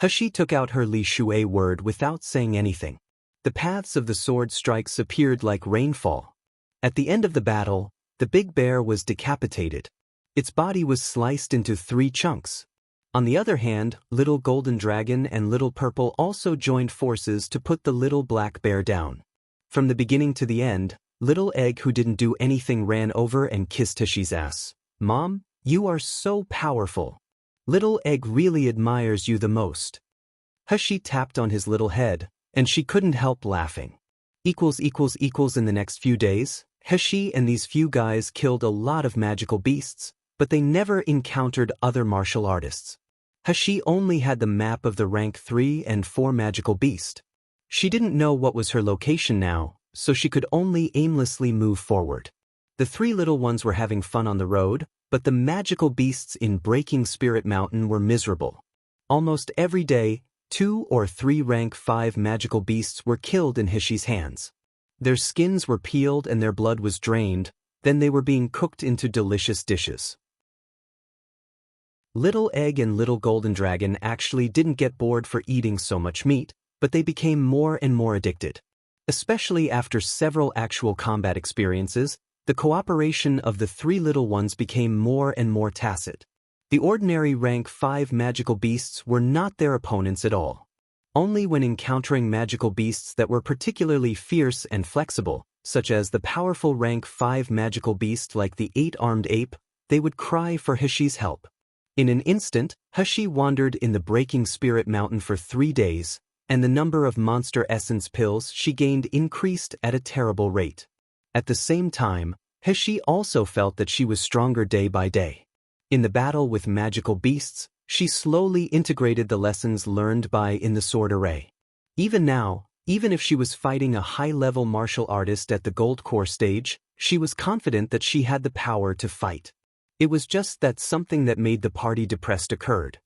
Hushie took out her Li Shui word without saying anything. The paths of the sword strikes appeared like rainfall. At the end of the battle, the big bear was decapitated. Its body was sliced into 3 chunks. On the other hand, Little Golden Dragon and Little Purple also joined forces to put the little black bear down. From the beginning to the end, Little Egg, who didn't do anything, ran over and kissed Hushie's ass. "Mom, you are so powerful. Little Egg really admires you the most." Hushie tapped on his little head, and she couldn't help laughing. In the next few days, Hushie and these few guys killed a lot of magical beasts, but they never encountered other martial artists. Hushie only had the map of the rank 3 and 4 magical beast. She didn't know what was her location now, so she could only aimlessly move forward. The 3 little ones were having fun on the road, but the magical beasts in Breaking Spirit Mountain were miserable. Almost every day, 2 or 3 rank 5 magical beasts were killed in Hushie's hands. Their skins were peeled and their blood was drained, then they were being cooked into delicious dishes. Little Egg and Little Golden Dragon actually didn't get bored for eating so much meat, but they became more and more addicted. Especially after several actual combat experiences, the cooperation of the 3 little ones became more and more tacit. The ordinary rank 5 magical beasts were not their opponents at all. Only when encountering magical beasts that were particularly fierce and flexible, such as the powerful rank 5 magical beast like the 8-armed ape, they would cry for Hushie's help. In an instant, Hushie wandered in the Breaking Spirit Mountain for 3 days, and the number of monster essence pills she gained increased at a terrible rate. At the same time, Hushie also felt that she was stronger day by day. In the battle with magical beasts, she slowly integrated the lessons learned in the sword array. Even now, even if she was fighting a high-level martial artist at the Gold Core stage, she was confident that she had the power to fight. It was just that something that made the party depressed occurred.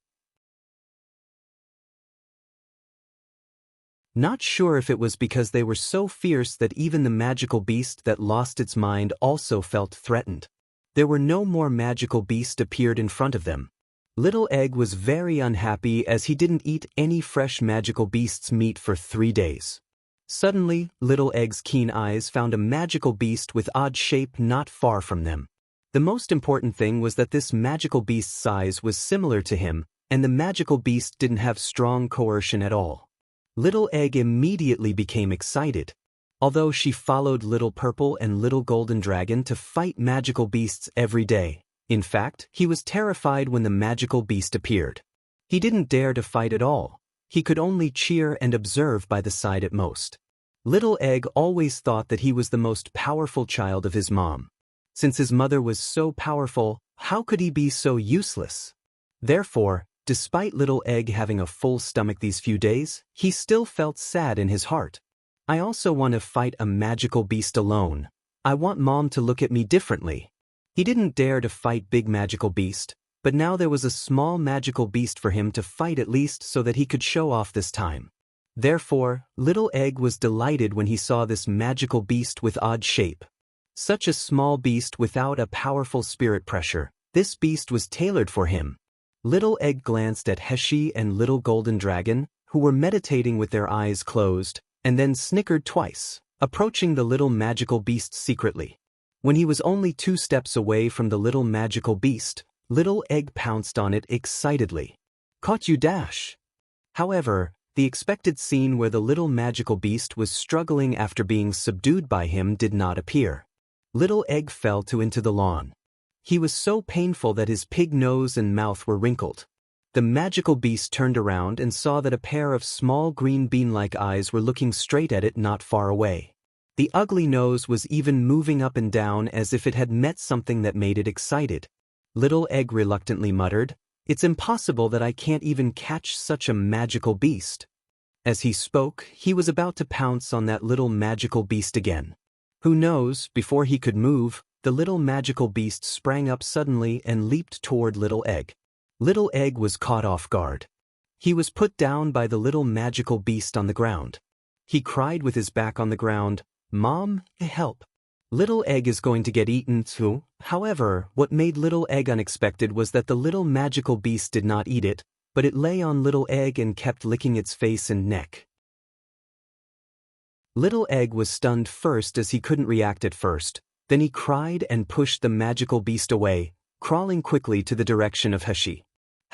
Not sure if it was because they were so fierce that even the magical beast that lost its mind also felt threatened. There were no more magical beasts appeared in front of them. Little Egg was very unhappy as he didn't eat any fresh magical beast's meat for 3 days. Suddenly, Little Egg's keen eyes found a magical beast with odd shape not far from them. The most important thing was that this magical beast's size was similar to him, and the magical beast didn't have strong coercion at all. Little Egg immediately became excited. Although she followed Little Purple and Little Golden Dragon to fight magical beasts every day. In fact, he was terrified when the magical beast appeared. He didn't dare to fight at all. He could only cheer and observe by the side at most. Little Egg always thought that he was the most powerful child of his mom. Since his mother was so powerful, how could he be so useless? Therefore, despite Little Egg having a full stomach these few days, he still felt sad in his heart. I also want to fight a magical beast alone. I want Mom to look at me differently. He didn't dare to fight Big Magical Beast, but now there was a small magical beast for him to fight at least so that he could show off this time. Therefore, Little Egg was delighted when he saw this magical beast with odd shape. Such a small beast without a powerful spirit pressure, this beast was tailored for him. Little Egg glanced at Heshi and Little Golden Dragon, who were meditating with their eyes closed, and then snickered twice, approaching the little magical beast secretly. When he was only 2 steps away from the little magical beast, Little Egg pounced on it excitedly. Caught you, Dash! However, the expected scene where the little magical beast was struggling after being subdued by him did not appear. Little Egg fell into the lawn. He was so painful that his pig nose and mouth were wrinkled. The magical beast turned around and saw that a pair of small green bean-like eyes were looking straight at it not far away. The ugly nose was even moving up and down as if it had met something that made it excited. Little Egg reluctantly muttered, "It's impossible that I can't even catch such a magical beast." As he spoke, he was about to pounce on that little magical beast again. Who knows, before he could move, the little magical beast sprang up suddenly and leaped toward Little Egg. Little Egg was caught off guard. He was put down by the little magical beast on the ground. He cried with his back on the ground, "Mom, help. Little Egg is going to get eaten too." However, what made Little Egg unexpected was that the little magical beast did not eat it, but it lay on Little Egg and kept licking its face and neck. Little Egg was stunned first as he couldn't react at first. Then he cried and pushed the magical beast away, crawling quickly to the direction of Heshi.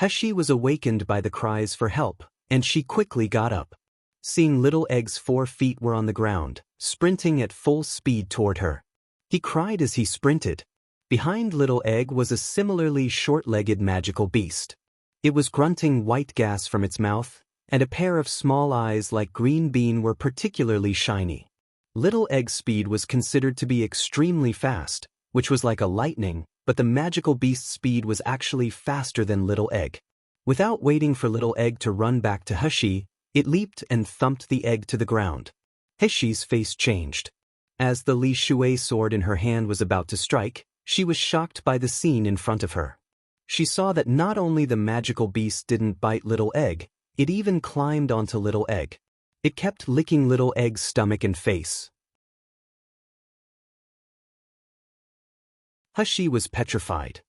Heshi was awakened by the cries for help, and she quickly got up. Seeing Little Egg's 4 feet were on the ground, sprinting at full speed toward her. He cried as he sprinted. Behind Little Egg was a similarly short-legged magical beast. It was grunting white gas from its mouth, and a pair of small eyes like green bean were particularly shiny. Little Egg's speed was considered to be extremely fast, which was like a lightning, but the magical beast's speed was actually faster than Little Egg. Without waiting for Little Egg to run back to Heshi, it leaped and thumped the egg to the ground. Heshi's face changed. As the Li Shui sword in her hand was about to strike, she was shocked by the scene in front of her. She saw that not only the magical beast didn't bite Little Egg, it even climbed onto Little Egg. It kept licking Little Egg's stomach and face. Heshi was petrified.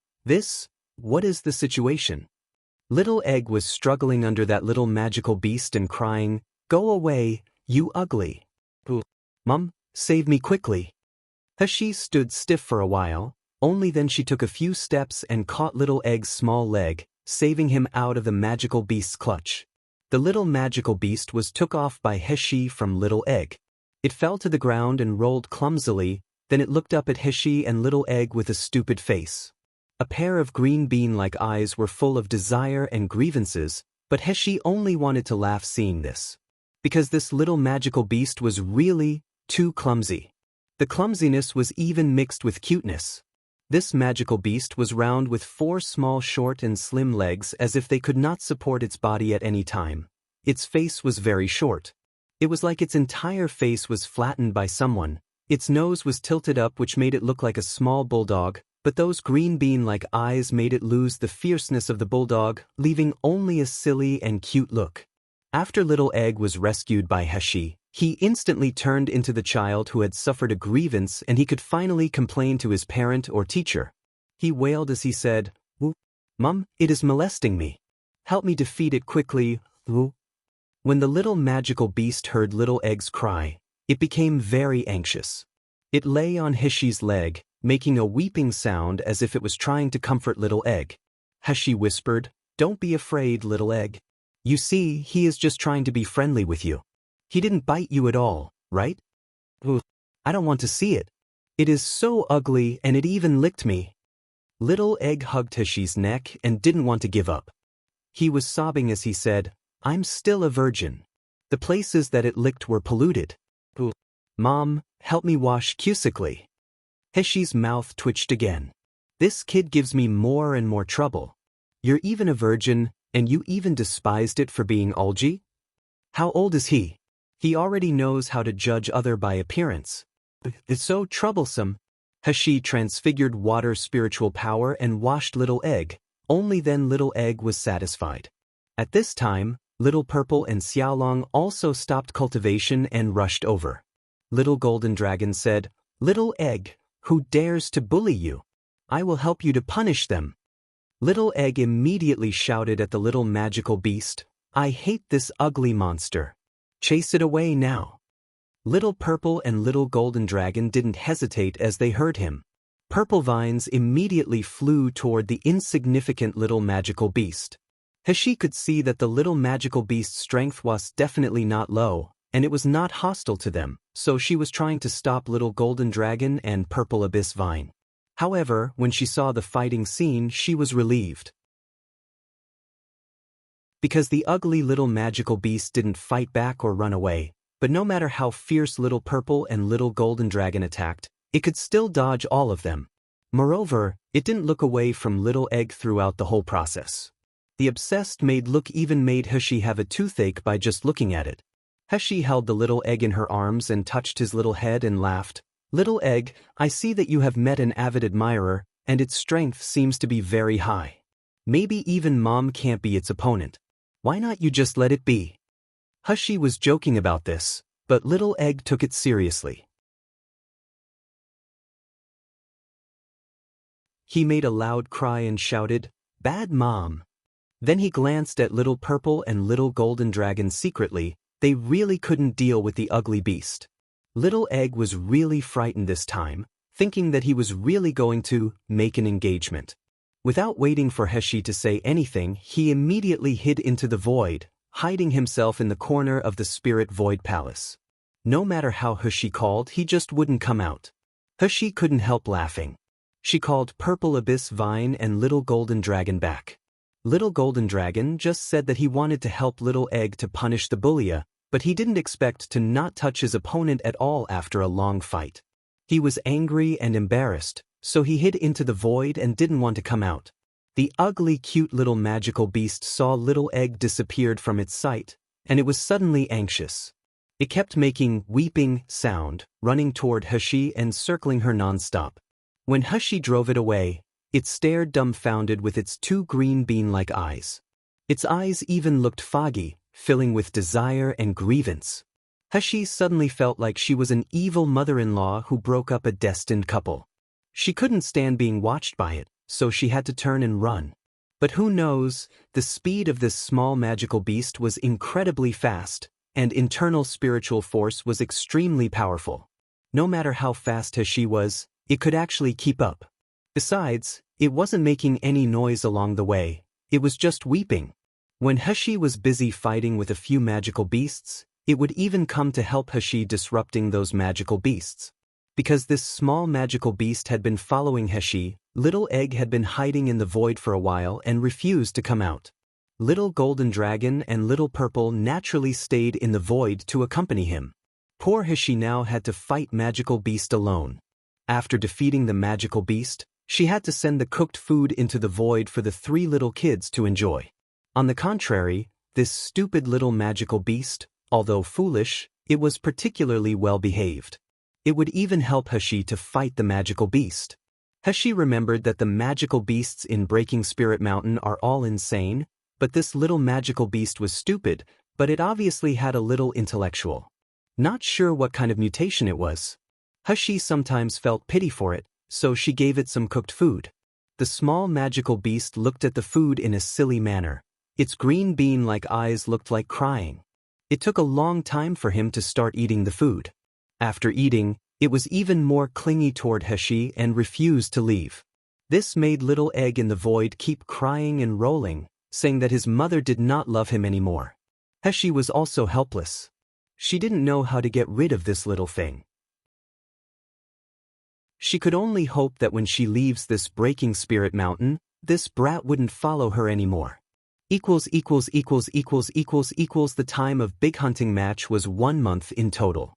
What is the situation? Little Egg was struggling under that little magical beast and crying, "Go away, you ugly. Mom, save me quickly." Heshi stood stiff for a while, only then she took a few steps and caught Little Egg's small leg, saving him out of the magical beast's clutch. The little magical beast was took off by Heshi from Little Egg. It fell to the ground and rolled clumsily, then it looked up at Heshi and Little Egg with a stupid face. A pair of green bean-like eyes were full of desire and grievances, but Heshi only wanted to laugh seeing this. Because this little magical beast was really too clumsy. The clumsiness was even mixed with cuteness. This magical beast was round with 4 small short and slim legs as if they could not support its body at any time. Its face was very short. It was like its entire face was flattened by someone. Its nose was tilted up which made it look like a small bulldog, but those green bean-like eyes made it lose the fierceness of the bulldog, leaving only a silly and cute look. After Little Egg was rescued by Heshi, he instantly turned into the child who had suffered a grievance and he could finally complain to his parent or teacher. He wailed as he said, "Mom, it is molesting me. Help me defeat it quickly." When the little magical beast heard Little Egg's cry, it became very anxious. It lay on Heshi's leg, making a weeping sound as if it was trying to comfort Little Egg. Heshi whispered, "Don't be afraid, Little Egg. You see, he is just trying to be friendly with you. He didn't bite you at all, right?" "I don't want to see it. It is so ugly and it even licked me." Little Egg hugged Heshi's neck and didn't want to give up. He was sobbing as he said, "I'm still a virgin. The places that it licked were polluted. Mom, help me wash quickly." Heshi's mouth twitched again. "This kid gives me more and more trouble. You're even a virgin, and you even despised it for being algae? How old is he? He already knows how to judge other by appearance." It's so troublesome. Hashi transfigured water's spiritual power and washed Little Egg. Only then Little Egg was satisfied. At this time, Little Purple and Xiaolong also stopped cultivation and rushed over. Little Golden Dragon said, "Little Egg, who dares to bully you? I will help you to punish them." Little Egg immediately shouted at the little magical beast, "I hate this ugly monster. Chase it away now." Little Purple and Little Golden Dragon didn't hesitate as they heard him. Purple vines immediately flew toward the insignificant little magical beast. Hashi could see that the little magical beast's strength was definitely not low, and it was not hostile to them, so she was trying to stop Little Golden Dragon and Purple Abyss Vine. However, when she saw the fighting scene, she was relieved. Because the ugly little magical beast didn't fight back or run away, but no matter how fierce Little Purple and Little Golden Dragon attacked, it could still dodge all of them. Moreover, it didn't look away from Little Egg throughout the whole process. The obsessed maid look even made Hashi have a toothache by just looking at it. Hashi held the little egg in her arms and touched his little head and laughed. "Little Egg, I see that you have met an avid admirer, and its strength seems to be very high. Maybe even Mom can't be its opponent. Why not you just let it be?" Hashi was joking about this, but Little Egg took it seriously. He made a loud cry and shouted, "Bad Mom!" Then he glanced at Little Purple and Little Golden Dragon secretly. They really couldn't deal with the ugly beast. Little Egg was really frightened this time, thinking that he was really going to make an engagement. Without waiting for Hashi to say anything, he immediately hid into the void, hiding himself in the corner of the Spirit Void Palace. No matter how Hashi called, he just wouldn't come out. Hashi couldn't help laughing. She called Purple Abyss Vine and Little Golden Dragon back. Little Golden Dragon just said that he wanted to help Little Egg to punish the bully, but he didn't expect to not touch his opponent at all after a long fight. He was angry and embarrassed, so he hid into the void and didn't want to come out. The ugly cute little magical beast saw Little Egg disappeared from its sight, and it was suddenly anxious. It kept making weeping sound, running toward Hashi and circling her non-stop. When Hashi drove it away, it stared dumbfounded with its two green bean-like eyes. Its eyes even looked foggy, filling with desire and grievance. Hashi suddenly felt like she was an evil mother-in-law who broke up a destined couple. She couldn't stand being watched by it, so she had to turn and run. But who knows, the speed of this small magical beast was incredibly fast, and internal spiritual force was extremely powerful. No matter how fast Hashi was, it could actually keep up. Besides, it wasn't making any noise along the way, it was just weeping. When Hashi was busy fighting with a few magical beasts, it would even come to help Hashi disrupting those magical beasts. Because this small magical beast had been following Hashi, Little Egg had been hiding in the void for a while and refused to come out. Little Golden Dragon and Little Purple naturally stayed in the void to accompany him. Poor Hashi now had to fight magical beast alone. After defeating the magical beast, she had to send the cooked food into the void for the three little kids to enjoy. On the contrary, this stupid little magical beast, although foolish, it was particularly well behaved. It would even help Hashi to fight the magical beast. Hashi remembered that the magical beasts in Breaking Spirit Mountain are all insane, but this little magical beast was stupid, but it obviously had a little intellectual. Not sure what kind of mutation it was. Hashi sometimes felt pity for it, so she gave it some cooked food. The small magical beast looked at the food in a silly manner. Its green bean-like eyes looked like crying. It took a long time for him to start eating the food. After eating, it was even more clingy toward Hashi and refused to leave. This made Little Egg in the void keep crying and rolling, saying that his mother did not love him anymore. Hashi was also helpless. She didn't know how to get rid of this little thing. She could only hope that when she leaves this Breaking Spirit Mountain, this brat wouldn't follow her anymore. The time of big hunting match was 1 month in total.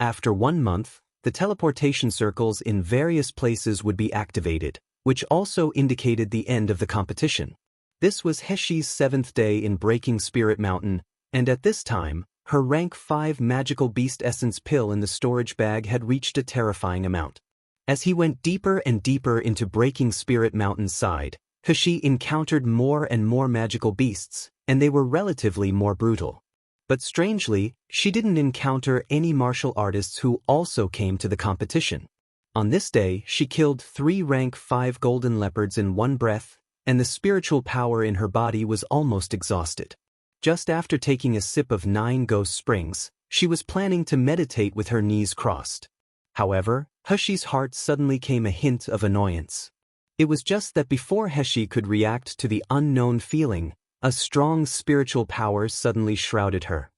After 1 month, the teleportation circles in various places would be activated, which also indicated the end of the competition. This was Hashi's 7th day in Breaking Spirit Mountain, and at this time, her rank 5 magical beast essence pill in the storage bag had reached a terrifying amount. As he went deeper and deeper into Breaking Spirit Mountain's side, Hashi encountered more and more magical beasts, and they were relatively more brutal. But strangely, she didn't encounter any martial artists who also came to the competition. On this day, she killed 3 rank 5 golden leopards in one breath, and the spiritual power in her body was almost exhausted. Just after taking a sip of 9 ghost springs, she was planning to meditate with her knees crossed. However, Hashi's heart suddenly came a hint of annoyance. It was just that before Hashi could react to the unknown feeling, a strong spiritual power suddenly shrouded her.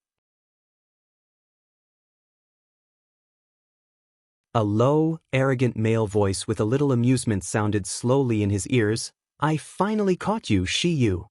A low, arrogant male voice with a little amusement sounded slowly in his ears. "I finally caught you, Shiyu."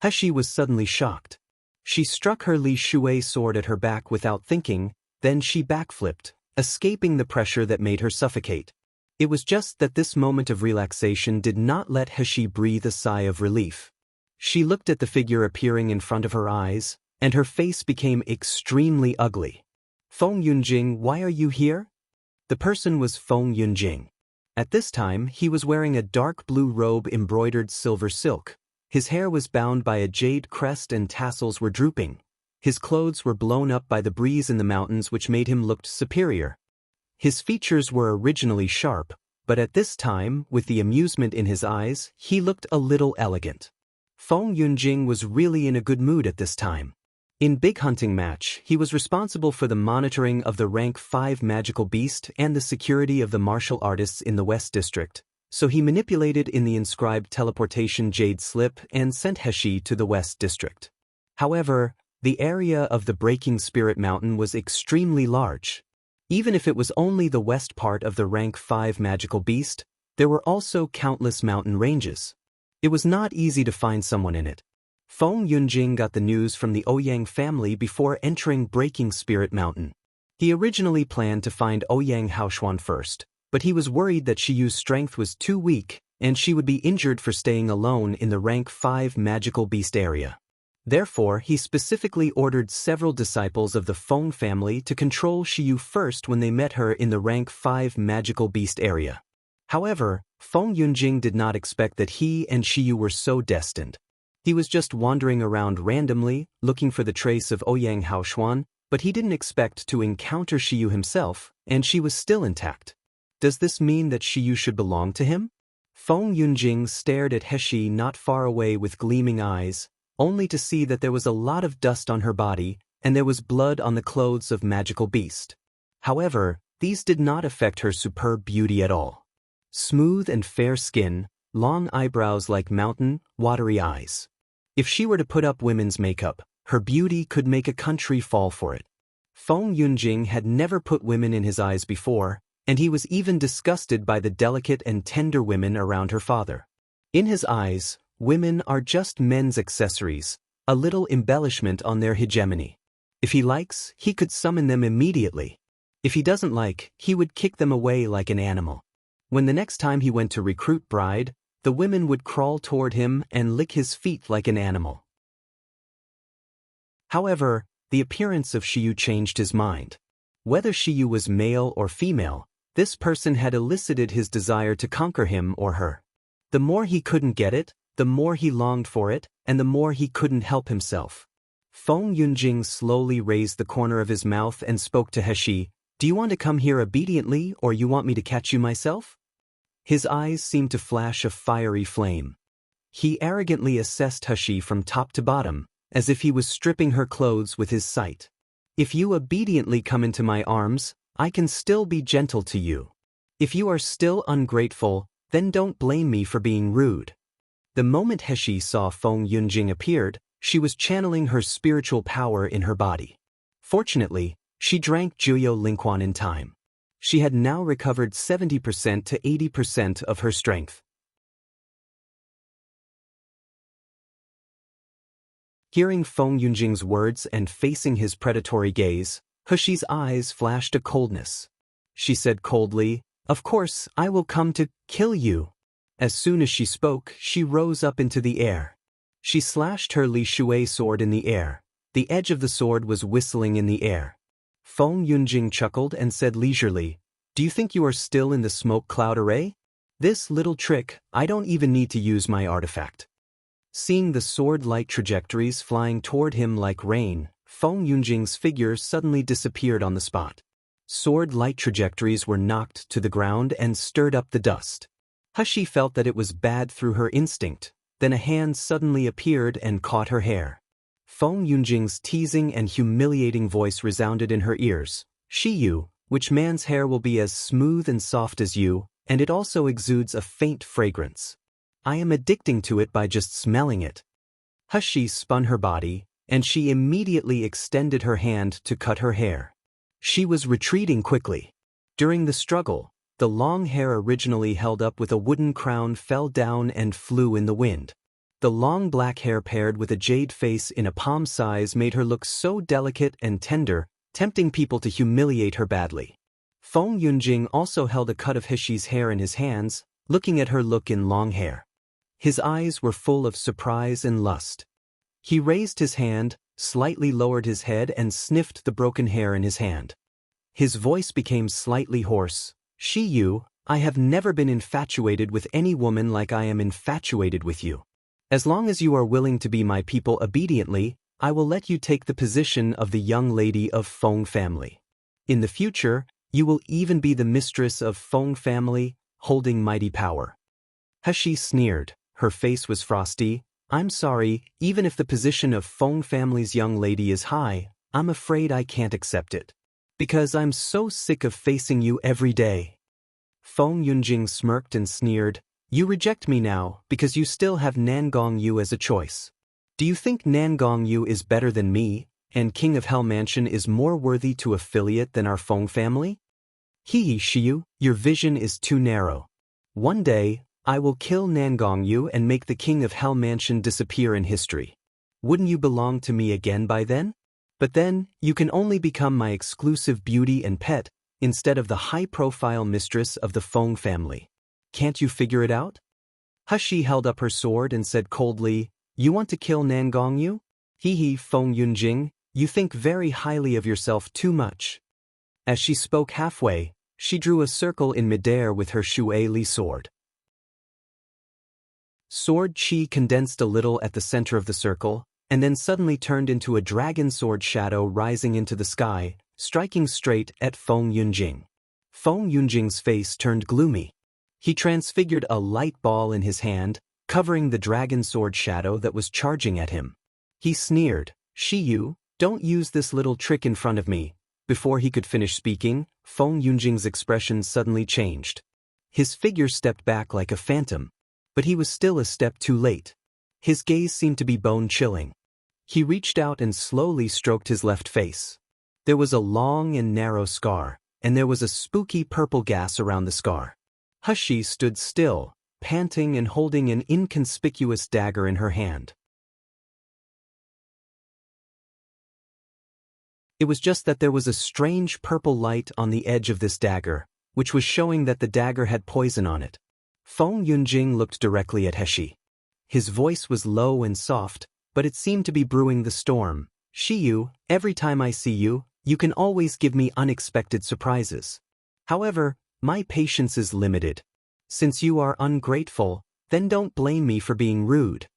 Hashi was suddenly shocked. She struck her Li Shui sword at her back without thinking, then she backflipped, escaping the pressure that made her suffocate. It was just that this moment of relaxation did not let Hashi breathe a sigh of relief. She looked at the figure appearing in front of her eyes, and her face became extremely ugly. "Feng Yunjing, why are you here?" The person was Feng Yunjing. At this time, he was wearing a dark blue robe embroidered silver silk. His hair was bound by a jade crest and tassels were drooping. His clothes were blown up by the breeze in the mountains, which made him look superior. His features were originally sharp, but at this time, with the amusement in his eyes, he looked a little elegant. Feng Yunjing was really in a good mood at this time. In Big Hunting Match, he was responsible for the monitoring of the rank 5 magical beast and the security of the martial artists in the West District, so he manipulated in the inscribed teleportation jade slip and sent Hashi to the West District. However, the area of the Breaking Spirit Mountain was extremely large. Even if it was only the west part of the rank 5 magical beast, there were also countless mountain ranges. It was not easy to find someone in it. Feng Yunjing got the news from the Ouyang family before entering Breaking Spirit Mountain. He originally planned to find Ouyang Haoshuan first, but he was worried that Shiyu's strength was too weak, and she would be injured for staying alone in the rank 5 magical beast area. Therefore, he specifically ordered several disciples of the Feng family to control Shiyu first when they met her in the rank 5 magical beast area. However, Feng Yunjing did not expect that he and Shiyu were so destined. He was just wandering around randomly, looking for the trace of Ouyang Haoshuan, but he didn't expect to encounter Shiyu himself, and she was still intact. Does this mean that Shiyu should belong to him? Feng Yunjing stared at Hashi not far away with gleaming eyes, only to see that there was a lot of dust on her body, and there was blood on the clothes of Magical Beast. However, these did not affect her superb beauty at all. Smooth and fair skin, long eyebrows like mountain, watery eyes. If she were to put up women's makeup, her beauty could make a country fall for it. Feng Yunjing had never put women in his eyes before, and he was even disgusted by the delicate and tender women around her father. In his eyes, women are just men's accessories, a little embellishment on their hegemony. If he likes, he could summon them immediately. If he doesn't like, he would kick them away like an animal. When the next time he went to recruit bride, the women would crawl toward him and lick his feet like an animal. However, the appearance of Shiyu changed his mind. Whether Shiyu was male or female, this person had elicited his desire to conquer him or her. The more he couldn't get it, the more he longed for it, and the more he couldn't help himself. Feng Yunjing slowly raised the corner of his mouth and spoke to Hashi. "Do you want to come here obediently, or you want me to catch you myself?" His eyes seemed to flash a fiery flame. He arrogantly assessed Hashi from top to bottom, as if he was stripping her clothes with his sight. "If you obediently come into my arms, I can still be gentle to you. If you are still ungrateful, then don't blame me for being rude." The moment Hashi saw Feng Yunjing appeared, she was channeling her spiritual power in her body. Fortunately, she drank Juyo Lingquan in time. She had now recovered 70% to 80% of her strength. Hearing Feng Yunjing's words and facing his predatory gaze, Hashi's eyes flashed a coldness. She said coldly, "Of course, I will come to kill you." As soon as she spoke, she rose up into the air. She slashed her Li Shui sword in the air. The edge of the sword was whistling in the air. Feng Yunjing chuckled and said leisurely, "Do you think you are still in the smoke cloud array? This little trick, I don't even need to use my artifact." Seeing the sword light trajectories flying toward him like rain, Feng Yunjing's figure suddenly disappeared on the spot. Sword light trajectories were knocked to the ground and stirred up the dust. Hushi felt that it was bad through her instinct, then a hand suddenly appeared and caught her hair. Feng Yunjing's teasing and humiliating voice resounded in her ears. "Shiyu, which man's hair will be as smooth and soft as you, and it also exudes a faint fragrance. I am addicting to it by just smelling it." Hushi spun her body, and she immediately extended her hand to cut her hair. She was retreating quickly. During the struggle, the long hair originally held up with a wooden crown fell down and flew in the wind. The long black hair paired with a jade face in a palm size made her look so delicate and tender, tempting people to humiliate her badly. Feng Yunjing also held a cut of Hushi's hair in his hands, looking at her look in long hair. His eyes were full of surprise and lust. He raised his hand, slightly lowered his head and sniffed the broken hair in his hand. His voice became slightly hoarse. "Shiyu, I have never been infatuated with any woman like I am infatuated with you. As long as you are willing to be my people obediently, I will let you take the position of the young lady of Feng family. In the future, you will even be the mistress of Feng family, holding mighty power." Hushi sneered. Her face was frosty. "I'm sorry, even if the position of Feng family's young lady is high, I'm afraid I can't accept it. Because I'm so sick of facing you every day." Feng Yunjing smirked and sneered. "You reject me now because you still have Nangong Yu as a choice. Do you think Nangong Yu is better than me, and King of Hell Mansion is more worthy to affiliate than our Feng family? Hee Shiyu, your vision is too narrow. One day, I will kill Nangong Yu and make the King of Hell Mansion disappear in history. Wouldn't you belong to me again by then? But then, you can only become my exclusive beauty and pet, instead of the high-profile mistress of the Feng family. Can't you figure it out?" Hushi held up her sword and said coldly, "You want to kill Nangong Yu? Hee Feng Yunjing, you think very highly of yourself too much." As she spoke halfway, she drew a circle in midair with her Shui Li sword. Sword chi condensed a little at the center of the circle, and then suddenly turned into a dragon sword shadow rising into the sky, striking straight at Feng Yunjing. Feng Yunjing's face turned gloomy. He transfigured a light ball in his hand, covering the dragon sword shadow that was charging at him. He sneered, "Shiyu, don't use this little trick in front of me." Before he could finish speaking, Feng Yunjing's expression suddenly changed. His figure stepped back like a phantom, but he was still a step too late. His gaze seemed to be bone-chilling. He reached out and slowly stroked his left face. There was a long and narrow scar, and there was a spooky purple gas around the scar. Hushi stood still, panting and holding an inconspicuous dagger in her hand. It was just that there was a strange purple light on the edge of this dagger, which was showing that the dagger had poison on it. Feng Yunjing looked directly at Heshi. His voice was low and soft, but it seemed to be brewing the storm. "Shiyu, every time I see you, you can always give me unexpected surprises. However, my patience is limited. Since you are ungrateful, then don't blame me for being rude."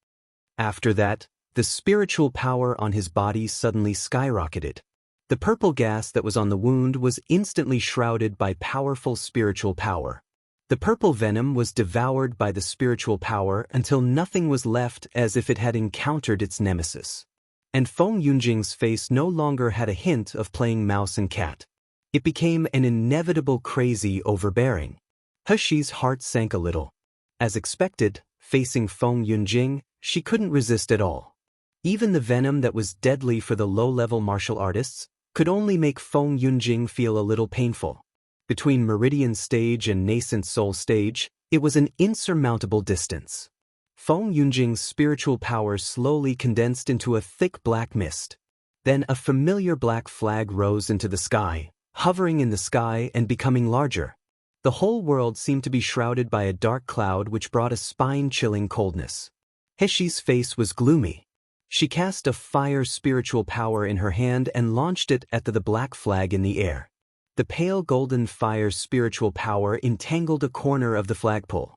After that, the spiritual power on his body suddenly skyrocketed. The purple gas that was on the wound was instantly shrouded by powerful spiritual power. The purple venom was devoured by the spiritual power until nothing was left as if it had encountered its nemesis. And Feng Yunjing's face no longer had a hint of playing mouse and cat. It became an inevitable crazy overbearing. Hushi's heart sank a little. As expected, facing Feng Yunjing, she couldn't resist at all. Even the venom that was deadly for the low-level martial artists could only make Feng Yunjing feel a little painful. Between Meridian Stage and Nascent Soul Stage, it was an insurmountable distance. Feng Yunjing's spiritual power slowly condensed into a thick black mist. Then a familiar black flag rose into the sky, hovering in the sky and becoming larger. The whole world seemed to be shrouded by a dark cloud which brought a spine-chilling coldness. Heshi's face was gloomy. She cast a fire spiritual power in her hand and launched it at the black flag in the air. The pale golden fire spiritual power entangled a corner of the flagpole.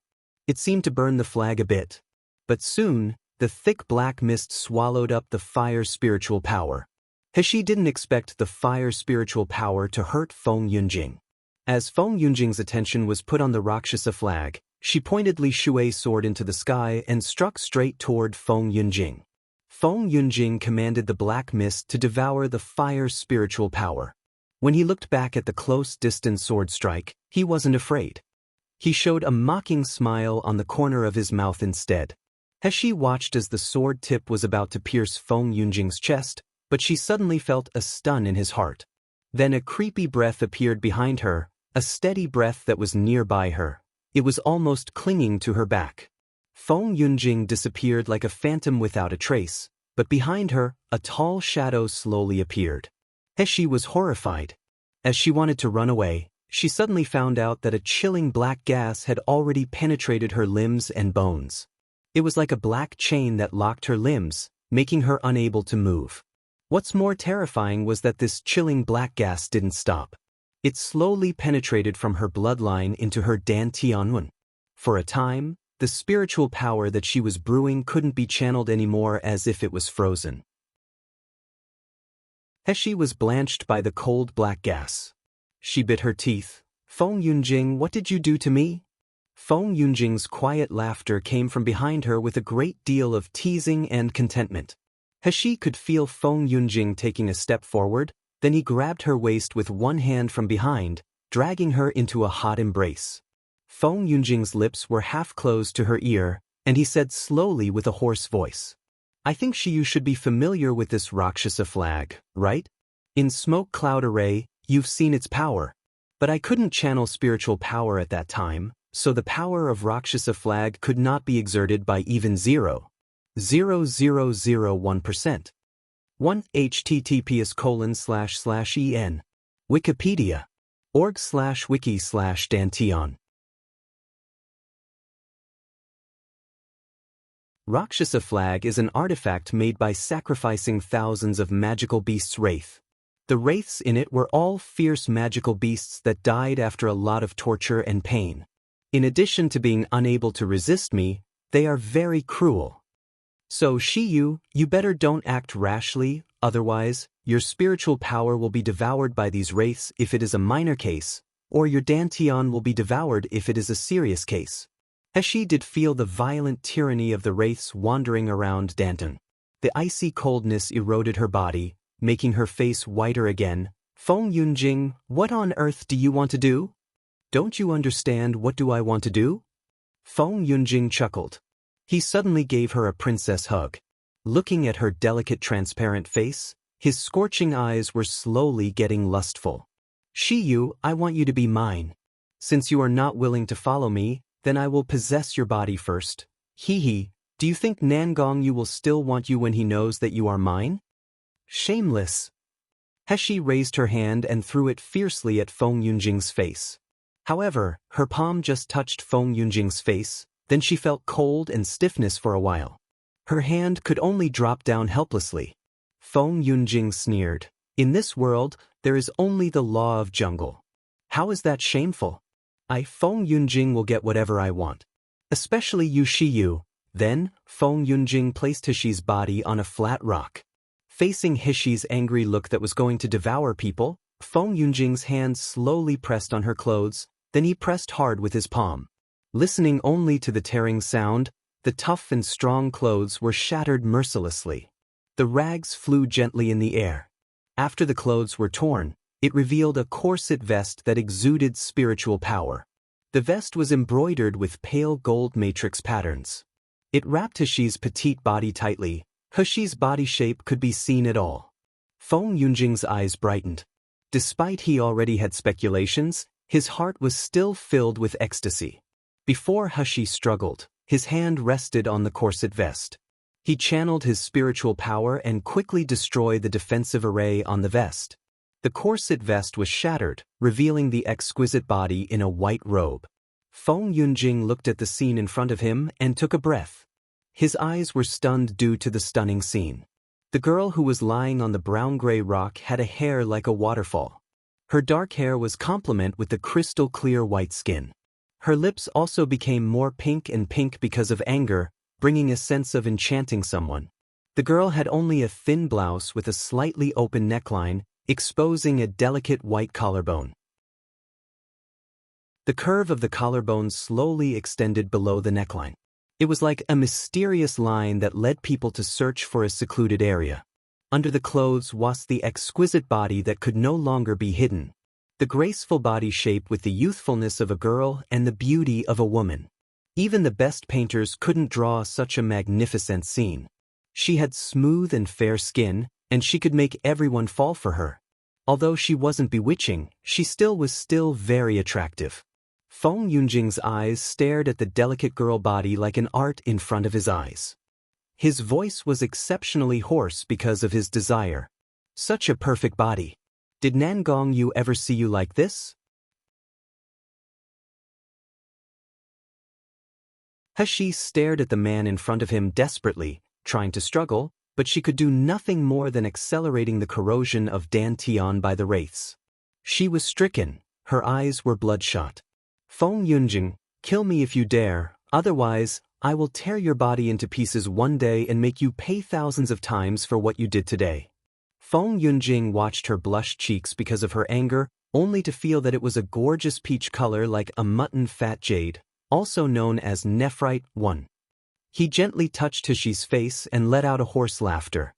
It seemed to burn the flag a bit. But soon, the thick black mist swallowed up the fire spiritual power. He didn't expect the fire spiritual power to hurt Feng Yunjing. As Feng Yunjing's attention was put on the Rakshasa flag, she pointedly shui sword into the sky and struck straight toward Feng Yunjing. Feng Yunjing commanded the black mist to devour the fire spiritual power. When he looked back at the close-distance sword strike, he wasn't afraid. He showed a mocking smile on the corner of his mouth instead. He watched as the sword tip was about to pierce Feng Yunjing's chest, but she suddenly felt a stun in his heart. Then a creepy breath appeared behind her, a steady breath that was nearby her. It was almost clinging to her back. Feng Yunjing disappeared like a phantom without a trace, but behind her, a tall shadow slowly appeared. She was horrified. As she wanted to run away, she suddenly found out that a chilling black gas had already penetrated her limbs and bones. It was like a black chain that locked her limbs, making her unable to move. What's more terrifying was that this chilling black gas didn't stop. It slowly penetrated from her bloodline into her dantianwen. For a time, the spiritual power that she was brewing couldn't be channeled anymore, as if it was frozen. She was blanched by the cold black gas. She bit her teeth. Feng Yunjing, what did you do to me? Feng Yunjing's quiet laughter came from behind her with a great deal of teasing and contentment. He could feel Feng Yunjing taking a step forward, then he grabbed her waist with one hand from behind, dragging her into a hot embrace. Feng Yunjing's lips were half closed to her ear, and he said slowly with a hoarse voice, I think you should be familiar with this Rakshasa flag, right? In Smoke Cloud Array, you've seen its power. But I couldn't channel spiritual power at that time, so the power of Rakshasa flag could not be exerted by even 0.0001%. 1 https://en Wikipedia org/wiki/dantion. Rakshasa flag is an artifact made by sacrificing thousands of magical beasts' wraith. The wraiths in it were all fierce magical beasts that died after a lot of torture and pain. In addition to being unable to resist me, they are very cruel. So you better don't act rashly, otherwise, your spiritual power will be devoured by these wraiths if it is a minor case, or your dantian will be devoured if it is a serious case. She did feel the violent tyranny of the wraiths wandering around Danton. The icy coldness eroded her body, making her face whiter again. Feng Yunjing, what on earth do you want to do? Don't you understand what do I want to do? Feng Yunjing chuckled. He suddenly gave her a princess hug. Looking at her delicate transparent face, his scorching eyes were slowly getting lustful. I want you to be mine. Since you are not willing to follow me, then I will possess your body first. Do you think Nangong Yu will still want you when he knows that you are mine? Shameless. He raised her hand and threw it fiercely at Feng Yunjing's face. However, her palm just touched Feng Yunjing's face, then she felt cold and stiffness for a while. Her hand could only drop down helplessly. Feng Yunjing sneered. In this world, there is only the law of jungle. How is that shameful? Feng Yunjing will get whatever I want. Especially you. Then, Feng Yunjing placed Hishi's body on a flat rock. Facing Hishi's angry look that was going to devour people, Feng Yunjing's hand slowly pressed on her clothes, then he pressed hard with his palm. Listening only to the tearing sound, the tough and strong clothes were shattered mercilessly. The rags flew gently in the air. After the clothes were torn, it revealed a corset vest that exuded spiritual power. The vest was embroidered with pale gold matrix patterns. It wrapped Hishi's petite body tightly. Hishi's body shape could be seen at all. Feng Yunjing's eyes brightened. Despite he already had speculations, his heart was still filled with ecstasy. Before Hishi struggled, his hand rested on the corset vest. He channeled his spiritual power and quickly destroyed the defensive array on the vest. The corset vest was shattered, revealing the exquisite body in a white robe. Feng Yunjing looked at the scene in front of him and took a breath. His eyes were stunned due to the stunning scene. The girl who was lying on the brown-gray rock had a hair like a waterfall. Her dark hair was complemented with the crystal-clear white skin. Her lips also became more pink and pink because of anger, bringing a sense of enchanting someone. The girl had only a thin blouse with a slightly open neckline, exposing a delicate white collarbone. The curve of the collarbone slowly extended below the neckline. It was like a mysterious line that led people to search for a secluded area. Under the clothes was the exquisite body that could no longer be hidden. The graceful body shape with the youthfulness of a girl and the beauty of a woman. Even the best painters couldn't draw such a magnificent scene. She had smooth and fair skin, and she could make everyone fall for her. Although she wasn't bewitching, she was very attractive. Feng Yunjing's eyes stared at the delicate girl body like an art in front of his eyes. His voice was exceptionally hoarse because of his desire. Such a perfect body. Did Nangong Yu ever see you like this? He stared at the man in front of him desperately, trying to struggle, but she could do nothing more than accelerating the corrosion of Dan Tian by the wraiths. She was stricken, her eyes were bloodshot. Feng Yunjing, kill me if you dare, otherwise, I will tear your body into pieces one day and make you pay thousands of times for what you did today. Feng Yunjing watched her blush cheeks because of her anger, only to feel that it was a gorgeous peach color like a mutton fat jade, also known as nephrite 1. He gently touched Hishi's face and let out a hoarse laughter.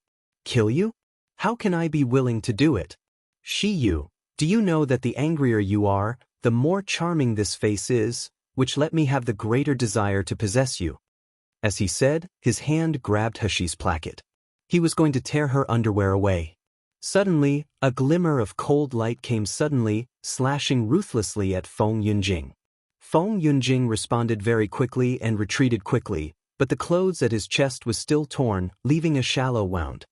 Kill you? How can I be willing to do it? Shiyu, do you know that the angrier you are, the more charming this face is, which let me have the greater desire to possess you. As he said, his hand grabbed Hishi's placket. He was going to tear her underwear away. Suddenly, a glimmer of cold light came suddenly, slashing ruthlessly at Feng Yunjing. Feng Yunjing responded very quickly and retreated quickly, but the clothes at his chest was still torn, leaving a shallow wound.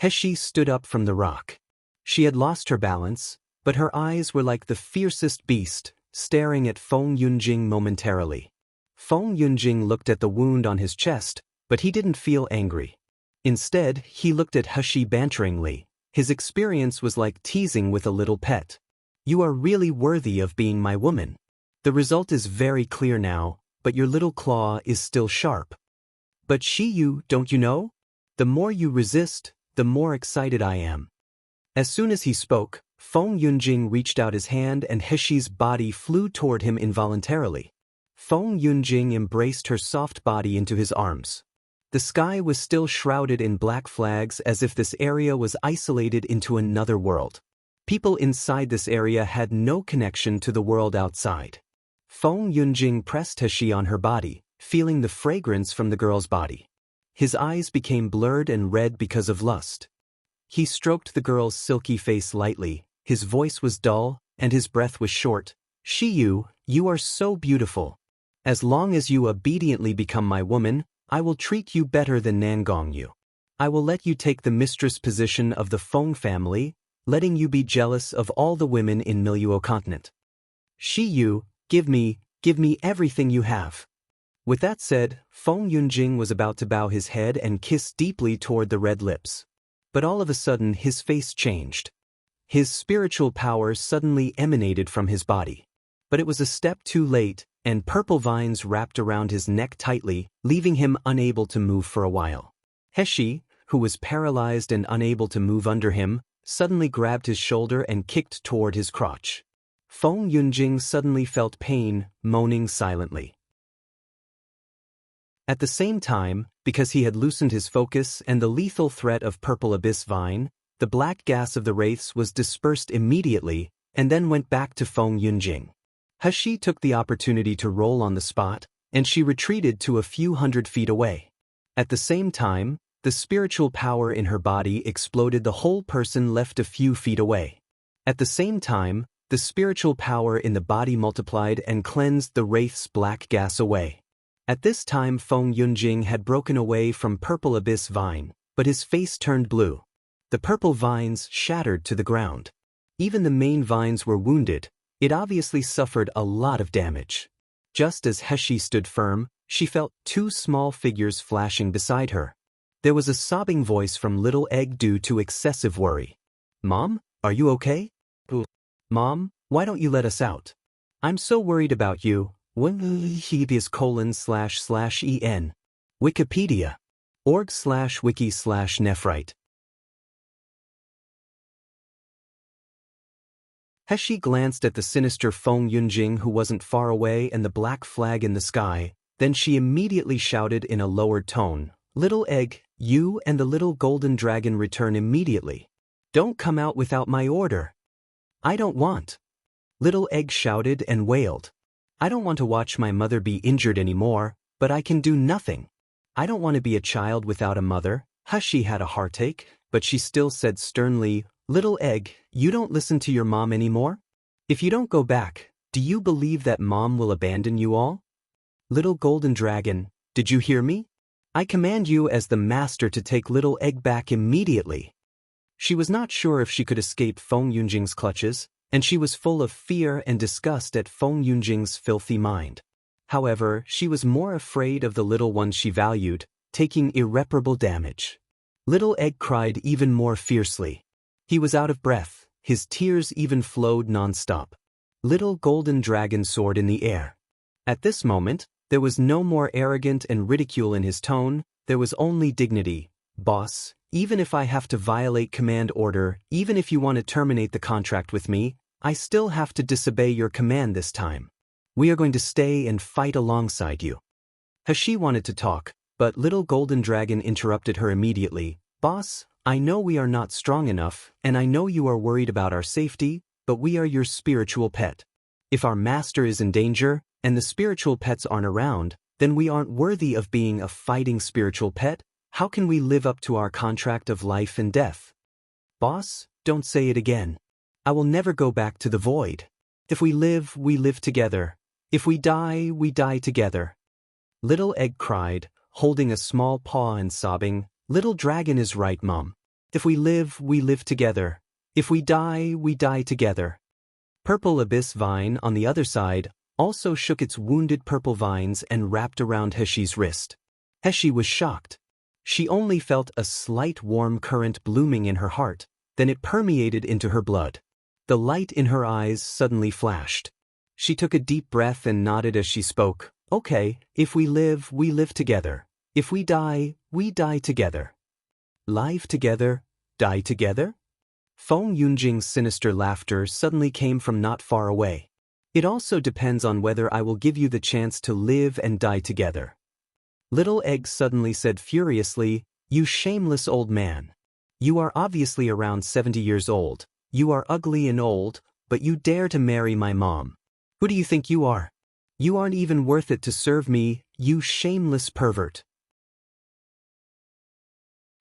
Hishi stood up from the rock. She had lost her balance, but her eyes were like the fiercest beast, staring at Feng Yunjing momentarily. Feng Yunjing looked at the wound on his chest, but he didn't feel angry. Instead, he looked at Hishi banteringly. His experience was like teasing with a little pet. You are really worthy of being my woman. The result is very clear now, but your little claw is still sharp. But Shiyu, don't you know? The more you resist, the more excited I am. As soon as he spoke, Feng Yunjing reached out his hand and Hishi's body flew toward him involuntarily. Feng Yunjing embraced her soft body into his arms. The sky was still shrouded in black flags as if this area was isolated into another world. People inside this area had no connection to the world outside. Feng Yunjing pressed Hishi on her body, feeling the fragrance from the girl's body. His eyes became blurred and red because of lust. He stroked the girl's silky face lightly, his voice was dull, and his breath was short. Shiyu, you are so beautiful. As long as you obediently become my woman, I will treat you better than Nangong Yu. I will let you take the mistress position of the Feng family, letting you be jealous of all the women in Miluo continent. Shiyu, give me everything you have. With that said, Feng Yunjing was about to bow his head and kiss deeply toward the red lips. But all of a sudden his face changed. His spiritual power suddenly emanated from his body. But it was a step too late, and purple vines wrapped around his neck tightly, leaving him unable to move for a while. Hishi, who was paralyzed and unable to move under him, suddenly grabbed his shoulder and kicked toward his crotch. Feng Yunjing suddenly felt pain, moaning silently. At the same time, because he had loosened his focus and the lethal threat of purple abyss vine, the black gas of the wraiths was dispersed immediately and then went back to Feng Yunjing. Hishi took the opportunity to roll on the spot, and she retreated to a few hundred feet away. At the same time, the spiritual power in her body exploded, the whole person left a few feet away. At the same time, the spiritual power in the body multiplied and cleansed the wraith's black gas away. At this time Feng Yunjing had broken away from purple abyss vine, but his face turned blue. The purple vines shattered to the ground. Even the main vines were wounded. It obviously suffered a lot of damage. Just as Hishi stood firm, She felt two small figures flashing beside her. There was a sobbing voice from Little Egg due to excessive worry. "Mom, are you okay? Mom, why don't you let us out? I'm so worried about you." Wikipedia://en. Wikipedia. org/wiki/nephrite. Heshi glanced at the sinister Feng Yunjing who wasn't far away and the black flag in the sky, then she immediately shouted in a lowered tone, "Little Egg, you and the little golden dragon return immediately. Don't come out without my order." "I don't want." Little Egg shouted and wailed. "I don't want to watch my mother be injured anymore, but I can do nothing. I don't want to be a child without a mother." Heshi had a heartache, but she still said sternly, "Little Egg, you don't listen to your mom anymore? If you don't go back, do you believe that mom will abandon you all?" "Little golden dragon, did you hear me? I command you as the master to take Little Egg back immediately." She was not sure if she could escape Feng Yunjing's clutches, and she was full of fear and disgust at Feng Yunjing's filthy mind. However, she was more afraid of the little one she valued, taking irreparable damage. Little Egg cried even more fiercely. He was out of breath, his tears even flowed non-stop. Little golden dragon soared in the air. At this moment, there was no more arrogance and ridicule in his tone, there was only dignity. "Boss, even if I have to violate command order, even if you want to terminate the contract with me, I still have to disobey your command this time. We are going to stay and fight alongside you." Heshi wanted to talk, but Little Golden Dragon interrupted her immediately. "Boss, I know we are not strong enough, and I know you are worried about our safety, but we are your spiritual pet. If our master is in danger, and the spiritual pets aren't around, then we aren't worthy of being a fighting spiritual pet. How can we live up to our contract of life and death?" "Boss, don't say it again. I will never go back to the void. If we live together. If we die together." Little Egg cried, holding a small paw and sobbing, "Little dragon is right, Mom. If we live together. If we die together." Purple Abyss Vine, on the other side, also shook its wounded purple vines and wrapped around Heshi's wrist. Heshi was shocked. She only felt a slight warm current blooming in her heart, then it permeated into her blood. The light in her eyes suddenly flashed. She took a deep breath and nodded as she spoke. "Okay, if we live together. If we die together." Live together, die together? Feng Yunjing's sinister laughter suddenly came from not far away. "It also depends on whether I will give you the chance to live and die together." Little Egg suddenly said furiously, "You shameless old man. You are obviously around 70 years old. You are ugly and old, but you dare to marry my mom. Who do you think you are? You aren't even worth it to serve me, you shameless pervert."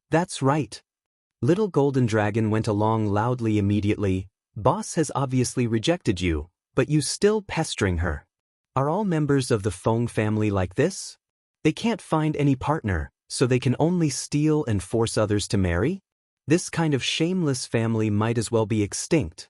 "That's right." Little Golden Dragon went along loudly immediately. "Boss has obviously rejected you, but you still pestering her. Are all members of the Feng family like this? They can't find any partner, so they can only steal and force others to marry? This kind of shameless family might as well be extinct."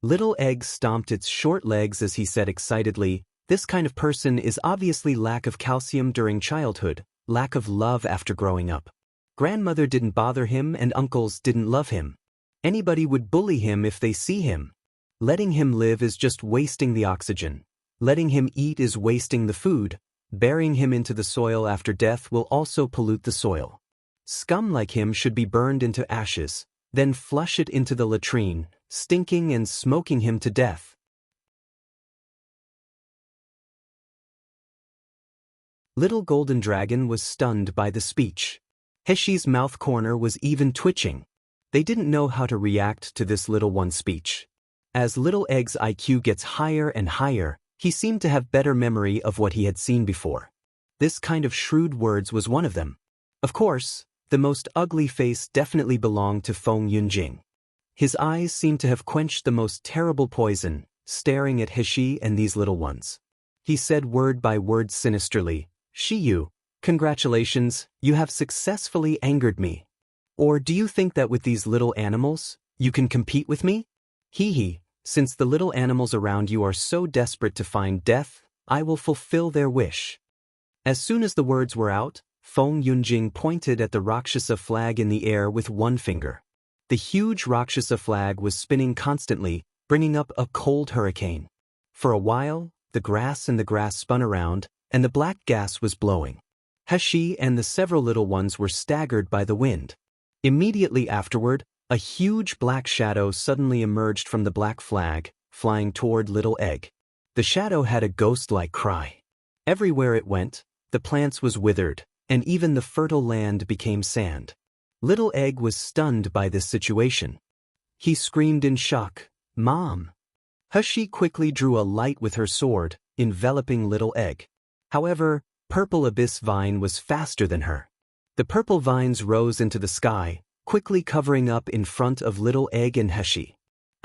Little Egg stomped its short legs as he said excitedly, "This kind of person is obviously lack of calcium during childhood, lack of love after growing up. Grandmother didn't bother him and uncles didn't love him. Anybody would bully him if they see him. Letting him live is just wasting the oxygen. Letting him eat is wasting the food. Burying him into the soil after death will also pollute the soil. Scum like him should be burned into ashes, then flush it into the latrine, stinking and smoking him to death." Little Golden Dragon was stunned by the speech. Heshi's mouth corner was even twitching. They didn't know how to react to this little one's speech. As Little Egg's IQ gets higher and higher, he seemed to have better memory of what he had seen before. This kind of shrewd words was one of them. Of course, the most ugly face definitely belonged to Feng Yunjing. His eyes seemed to have quenched the most terrible poison, staring at Heshi and these little ones. He said word by word sinisterly, "Shiyu, congratulations, you have successfully angered me. Or do you think that with these little animals, you can compete with me? Hee, since the little animals around you are so desperate to find death, I will fulfill their wish." As soon as the words were out, Feng Yunjing pointed at the Rakshasa flag in the air with one finger. The huge Rakshasa flag was spinning constantly, bringing up a cold hurricane. For a while, the grass spun around, and the black gas was blowing. Heshi and the several little ones were staggered by the wind. Immediately afterward, a huge black shadow suddenly emerged from the black flag, flying toward Little Egg. The shadow had a ghost-like cry. Everywhere it went, the plants was withered, and even the fertile land became sand. Little Egg was stunned by this situation. He screamed in shock, "Mom!" Heshi quickly drew a light with her sword, enveloping Little Egg. However, Purple Abyss Vine was faster than her. The purple vines rose into the sky, quickly covering up in front of Little Egg and Heshi.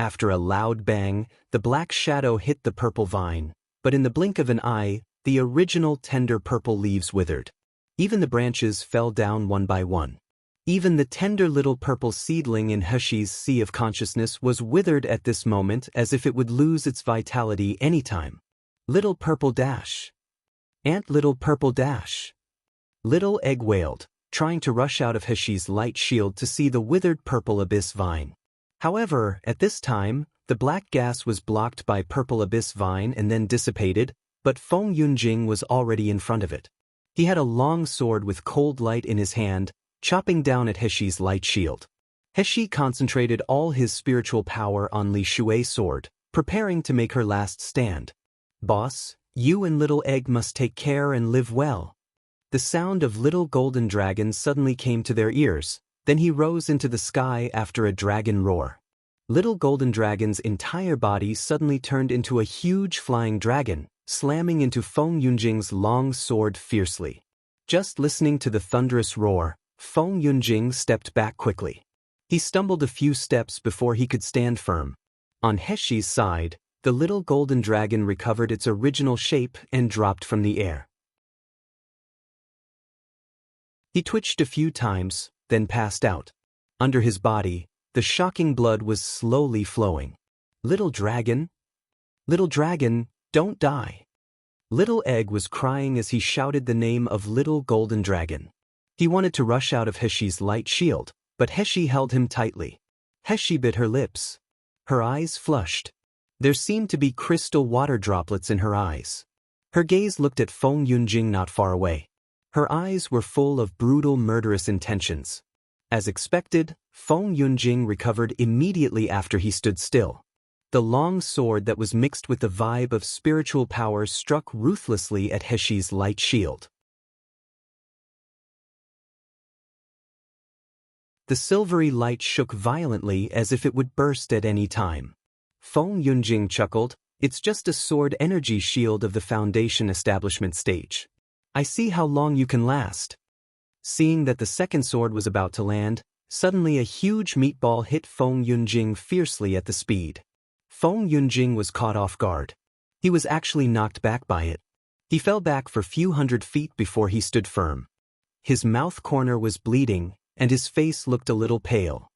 After a loud bang, the black shadow hit the purple vine, but in the blink of an eye, the original tender purple leaves withered. Even the branches fell down one by one. Even the tender little purple seedling in Heshi's sea of consciousness was withered at this moment as if it would lose its vitality anytime. Little Purple Dash. Aunt Little Purple Dash. Little Egg wailed, trying to rush out of Heshi's light shield to see the withered purple abyss vine. However, at this time, the black gas was blocked by Purple Abyss Vine and then dissipated, but Feng Yunjing was already in front of it. He had a long sword with cold light in his hand, chopping down at Heshi's light shield. Heshi concentrated all his spiritual power on Li Shui's sword, preparing to make her last stand. "Boss, you and Little Egg must take care and live well." The sound of Little Golden Dragon suddenly came to their ears, then he rose into the sky after a dragon roar. Little Golden Dragon's entire body suddenly turned into a huge flying dragon, slamming into Feng Yunjing's long sword fiercely. Just listening to the thunderous roar, Feng Yunjing stepped back quickly. He stumbled a few steps before he could stand firm. On Heshi's side, the little golden dragon recovered its original shape and dropped from the air. He twitched a few times, then passed out. Under his body, the shocking blood was slowly flowing. "Little dragon? Little dragon, don't die." Little Egg was crying as he shouted the name of Little Golden Dragon. He wanted to rush out of Heshi's light shield, but Heshi held him tightly. Heshi bit her lips. Her eyes flushed. There seemed to be crystal water droplets in her eyes. Her gaze looked at Feng Yunjing not far away. Her eyes were full of brutal, murderous intentions. As expected, Feng Yunjing recovered immediately after he stood still. The long sword that was mixed with the vibe of spiritual power struck ruthlessly at Heshi's light shield. The silvery light shook violently as if it would burst at any time. Feng Yunjing chuckled, "It's just a sword energy shield of the Foundation establishment stage. I see how long you can last." Seeing that the second sword was about to land, suddenly a huge meatball hit Feng Yunjing fiercely at the speed. Feng Yunjing was caught off guard. He was actually knocked back by it. He fell back for few hundred feet before he stood firm. His mouth corner was bleeding, and his face looked a little pale.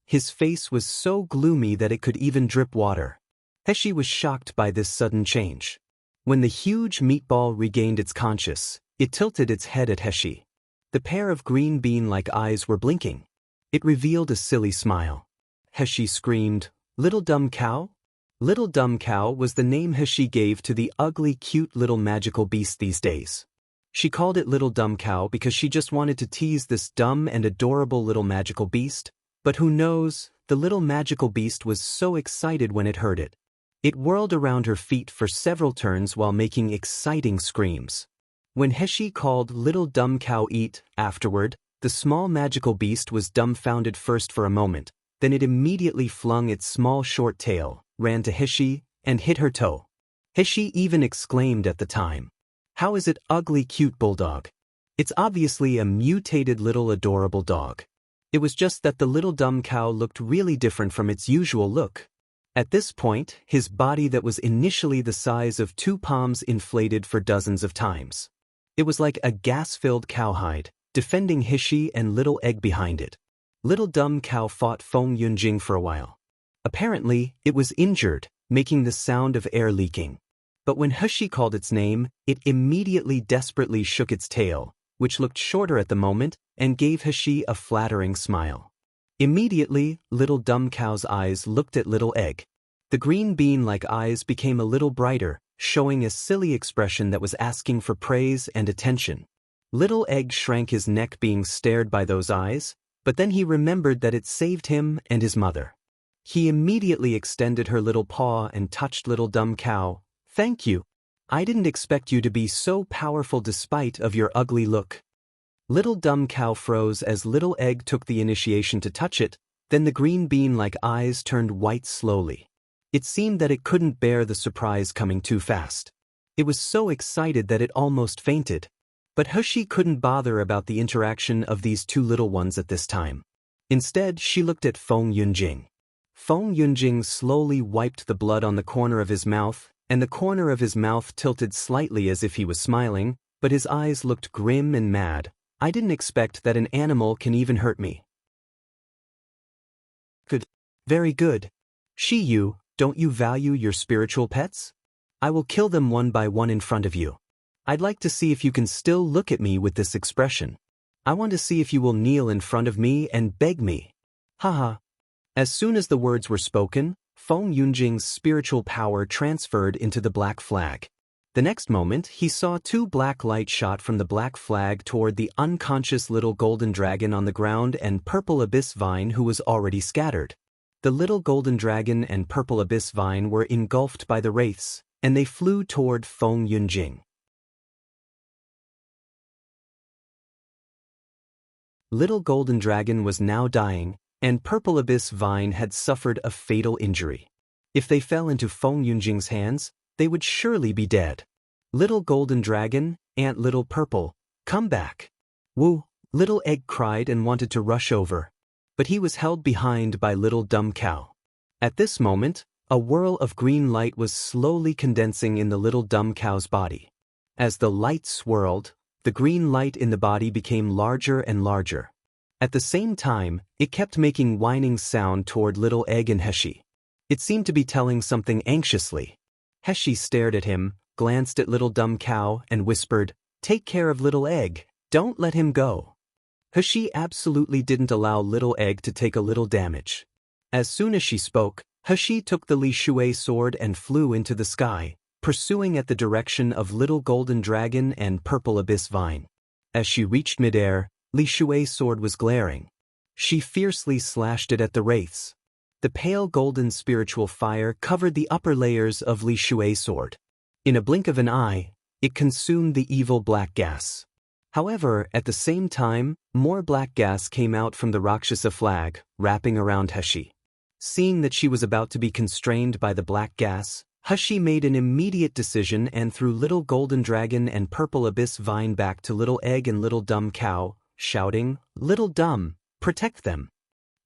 His face was so gloomy that it could even drip water. Heshi was shocked by this sudden change. When the huge meatball regained its conscience, it tilted its head at Heshi. The pair of green bean-like eyes were blinking. It revealed a silly smile. Heshi screamed, "Little dumb cow?" Little Dumb Cow was the name Heshi gave to the ugly, cute little magical beast these days. She called it Little Dumb Cow because she just wanted to tease this dumb and adorable little magical beast, but who knows, the little magical beast was so excited when it heard it. It whirled around her feet for several turns while making exciting screams. When Heshi called Little Dumb Cow eat, afterward, the small magical beast was dumbfounded first for a moment, then it immediately flung its small short tail, ran to Heshi, and hit her toe. Heshi even exclaimed at the time, "How is it ugly cute bulldog? It's obviously a mutated little adorable dog." It was just that the little dumb cow looked really different from its usual look. At this point, his body that was initially the size of 2 palms inflated for dozens of times. It was like a gas-filled cowhide, defending Heshi and Little Egg behind it. Little Dumb Cow fought Feng Yunjing for a while. Apparently, it was injured, making the sound of air leaking. But when He called its name, it immediately desperately shook its tail, which looked shorter at the moment, and gave He a flattering smile. Immediately, little dumb cow's eyes looked at little egg. The green bean-like eyes became a little brighter, showing a silly expression that was asking for praise and attention. Little egg shrank his neck being stared by those eyes, but then he remembered that it saved him and his mother. He immediately extended her little paw and touched little dumb cow. "Thank you. I didn't expect you to be so powerful despite of your ugly look." Little dumb cow froze as little egg took the initiation to touch it, then the green bean-like eyes turned white slowly. It seemed that it couldn't bear the surprise coming too fast. It was so excited that it almost fainted. But He couldn't bother about the interaction of these two little ones at this time. Instead, she looked at Feng Yunjing. Feng Yunjing slowly wiped the blood on the corner of his mouth, and the corner of his mouth tilted slightly as if he was smiling, but his eyes looked grim and mad. "I didn't expect that an animal can even hurt me." "Good. Very good. You, don't you value your spiritual pets? I will kill them one by one in front of you. I'd like to see if you can still look at me with this expression. I want to see if you will kneel in front of me and beg me. Haha." As soon as the words were spoken, Feng Yunjing's spiritual power transferred into the black flag. The next moment, he saw two black lights shot from the black flag toward the unconscious little golden dragon on the ground and purple abyss vine who was already scattered. The little golden dragon and purple abyss vine were engulfed by the wraiths, and they flew toward Feng Yunjing. Little golden dragon was now dying, and purple abyss vine had suffered a fatal injury. If they fell into Feng Yunjing's hands, they would surely be dead. "Little golden dragon, Aunt Little Purple, come back." "Woo!" Little egg cried and wanted to rush over. But he was held behind by little dumb cow. At this moment, a whirl of green light was slowly condensing in the little dumb cow's body. As the light swirled, the green light in the body became larger and larger. At the same time, it kept making whining sound toward little egg and He. It seemed to be telling something anxiously. He stared at him, glanced at little dumb cow, and whispered, "Take care of little egg, don't let him go." He absolutely didn't allow little egg to take a little damage. As soon as she spoke, He took the Li Shui sword and flew into the sky, pursuing at the direction of little golden dragon and purple abyss vine. As she reached midair, Li Shui's sword was glaring. She fiercely slashed it at the wraiths. The pale golden spiritual fire covered the upper layers of Li Shui's sword. In a blink of an eye, it consumed the evil black gas. However, at the same time, more black gas came out from the Rakshasa flag, wrapping around He. Seeing that she was about to be constrained by the black gas, He made an immediate decision and threw little golden dragon and purple abyss vine back to little egg and little dumb cow, shouting, "Little dumb, protect them."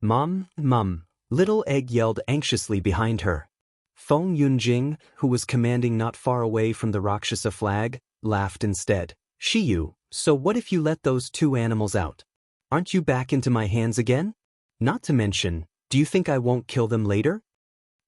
"Mom, Mom," little egg yelled anxiously behind her. Feng Yunjing, who was commanding not far away from the Rakshasa flag, laughed instead. "Shiyu, so what if you let those two animals out? Aren't you back into my hands again? Not to mention, do you think I won't kill them later?"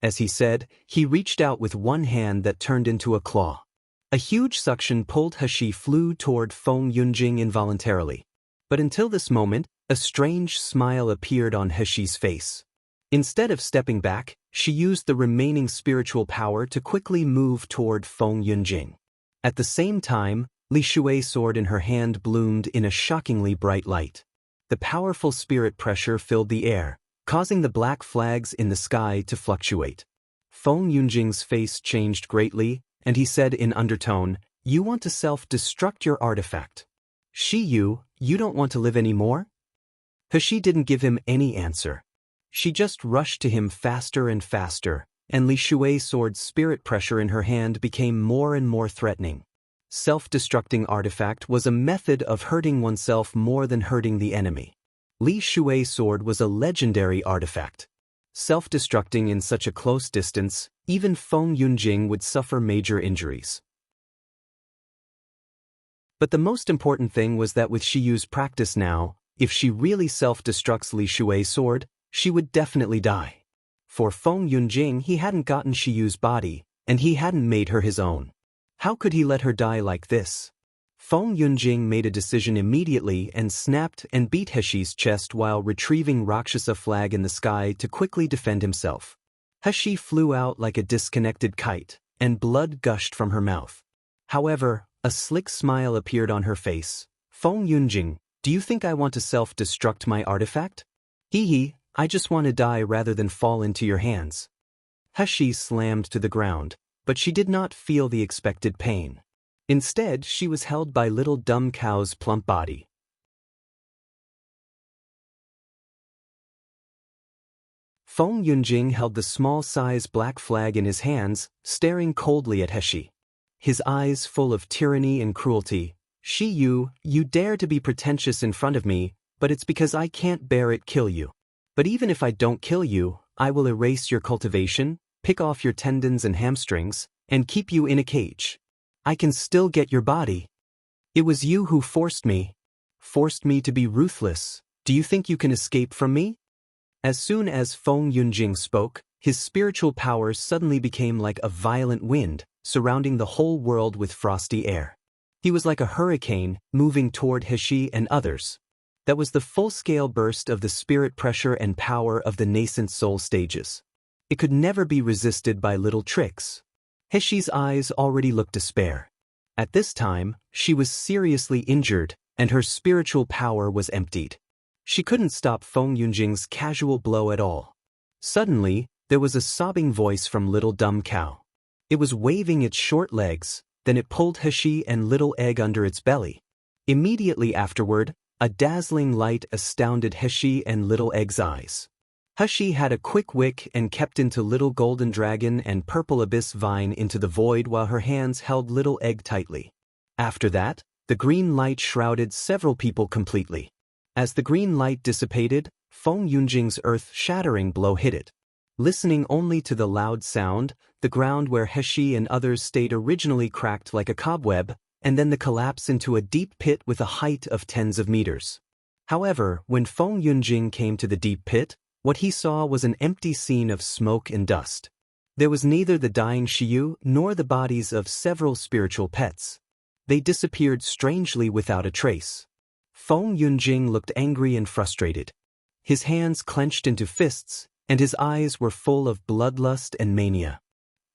As he said, he reached out with one hand that turned into a claw. A huge suction pulled He flew toward Feng Yunjing involuntarily. But until this moment, a strange smile appeared on He's face. Instead of stepping back, she used the remaining spiritual power to quickly move toward Feng Yunjing. At the same time, Li Shui's sword in her hand bloomed in a shockingly bright light. The powerful spirit pressure filled the air, causing the black flags in the sky to fluctuate. Feng Yunjing's face changed greatly, and he said in undertone, "You want to self-destruct your artifact. Shiyu, you don't want to live anymore?" He didn't give him any answer. She just rushed to him faster and faster, and Li Shui's sword's spirit pressure in her hand became more and more threatening. Self-destructing artifact was a method of hurting oneself more than hurting the enemy. Li Shui's sword was a legendary artifact. Self-destructing in such a close distance, even Feng Yunjing would suffer major injuries. But the most important thing was that with Shiyu's practice now, if she really self-destructs Li Shui's sword, she would definitely die. For Feng Yunjing, he hadn't gotten Shiyu's body, and he hadn't made her his own. How could he let her die like this? Feng Yunjing made a decision immediately and snapped and beat Heshi's chest while retrieving Rakshasa flag in the sky to quickly defend himself. Heshi flew out like a disconnected kite, and blood gushed from her mouth. However, a slick smile appeared on her face. Feng Yunjing, do you think I want to self-destruct my artifact? Hee, I just want to die rather than fall into your hands. Heshi slammed to the ground, but she did not feel the expected pain. Instead, she was held by little dumb cow's plump body. Feng Yunjing held the small-size black flag in his hands, staring coldly at Heshi. His eyes full of tyranny and cruelty. You dare to be pretentious in front of me, but it's because I can't bear it kill you. But even if I don't kill you, I will erase your cultivation, pick off your tendons and hamstrings, and keep you in a cage. I can still get your body. It was you who forced me to be ruthless. Do you think you can escape from me? As soon as Feng Yunjing spoke, his spiritual power suddenly became like a violent wind, surrounding the whole world with frosty air. He was like a hurricane, moving toward Heshi and others. That was the full-scale burst of the spirit pressure and power of the nascent soul stages. It could never be resisted by little tricks. Heshi's eyes already looked despair. At this time, she was seriously injured, and her spiritual power was emptied. She couldn't stop Feng Yunjing's casual blow at all. Suddenly, there was a sobbing voice from Little Dumb Cow. It was waving its short legs, then it pulled Heshi and Little Egg under its belly. Immediately afterward, a dazzling light astounded Heshi and Little Egg's eyes. Heshi had a quick wick and kept into Little Golden Dragon and Purple Abyss Vine into the void while her hands held Little Egg tightly. After that, the green light shrouded several people completely. As the green light dissipated, Feng Yunjing's earth-shattering blow hit it. Listening only to the loud sound, the ground where Heshi and others stayed originally cracked like a cobweb, and then the collapse into a deep pit with a height of tens of meters. However, when Feng Yunjing came to the deep pit, what he saw was an empty scene of smoke and dust. There was neither the dying Shiyu nor the bodies of several spiritual pets. They disappeared strangely without a trace. Feng Yunjing looked angry and frustrated. His hands clenched into fists, and his eyes were full of bloodlust and mania.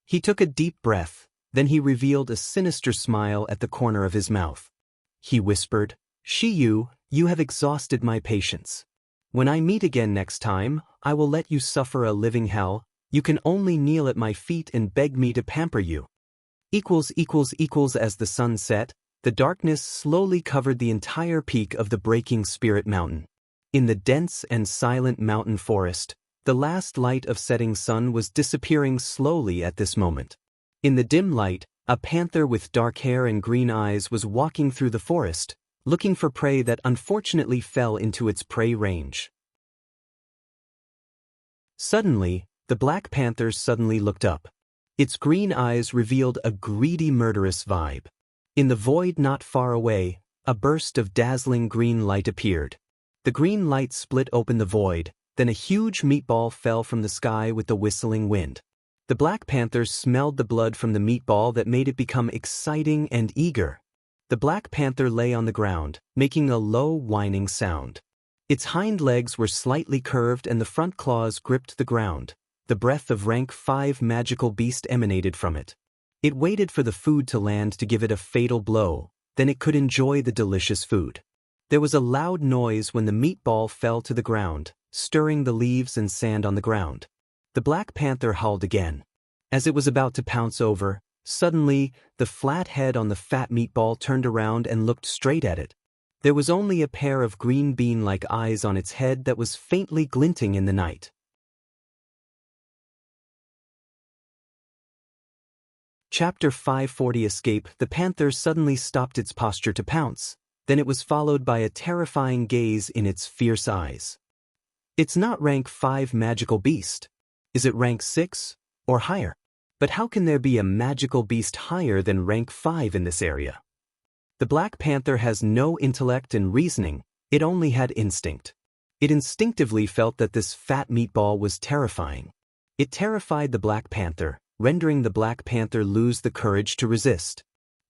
He took a deep breath, then he revealed a sinister smile at the corner of his mouth. He whispered, Shiyu, you have exhausted my patience. When I meet again next time, I will let you suffer a living hell. You can only kneel at my feet and beg me to pamper you. As the sun set, the darkness slowly covered the entire peak of the breaking Spirit Mountain. In the dense and silent mountain forest, the last light of setting sun was disappearing slowly at this moment. In the dim light, a panther with dark hair and green eyes was walking through the forest, looking for prey that unfortunately fell into its prey range. Suddenly, the Black Panther suddenly looked up. Its green eyes revealed a greedy, murderous vibe. In the void not far away, a burst of dazzling green light appeared. The green light split open the void, then a huge meatball fell from the sky with the whistling wind. The Black Panther smelled the blood from the meatball that made it become exciting and eager. The Black Panther lay on the ground, making a low, whining sound. Its hind legs were slightly curved and the front claws gripped the ground. The breath of rank 5 magical beast emanated from it. It waited for the food to land to give it a fatal blow, then it could enjoy the delicious food. There was a loud noise when the meatball fell to the ground, stirring the leaves and sand on the ground. The Black Panther howled again. As it was about to pounce over, suddenly, the flat head on the fat meatball turned around and looked straight at it. There was only a pair of green bean-like eyes on its head that was faintly glinting in the night. Chapter 540 Escape. The panther suddenly stopped its posture to pounce, then it was followed by a terrifying gaze in its fierce eyes. It's not rank 5 magical beast. Is it rank 6 or higher? But how can there be a magical beast higher than rank 5 in this area? The Black Panther has no intellect and reasoning, it only had instinct. It instinctively felt that this fat meatball was terrifying. It terrified the Black Panther, rendering the Black Panther lose the courage to resist.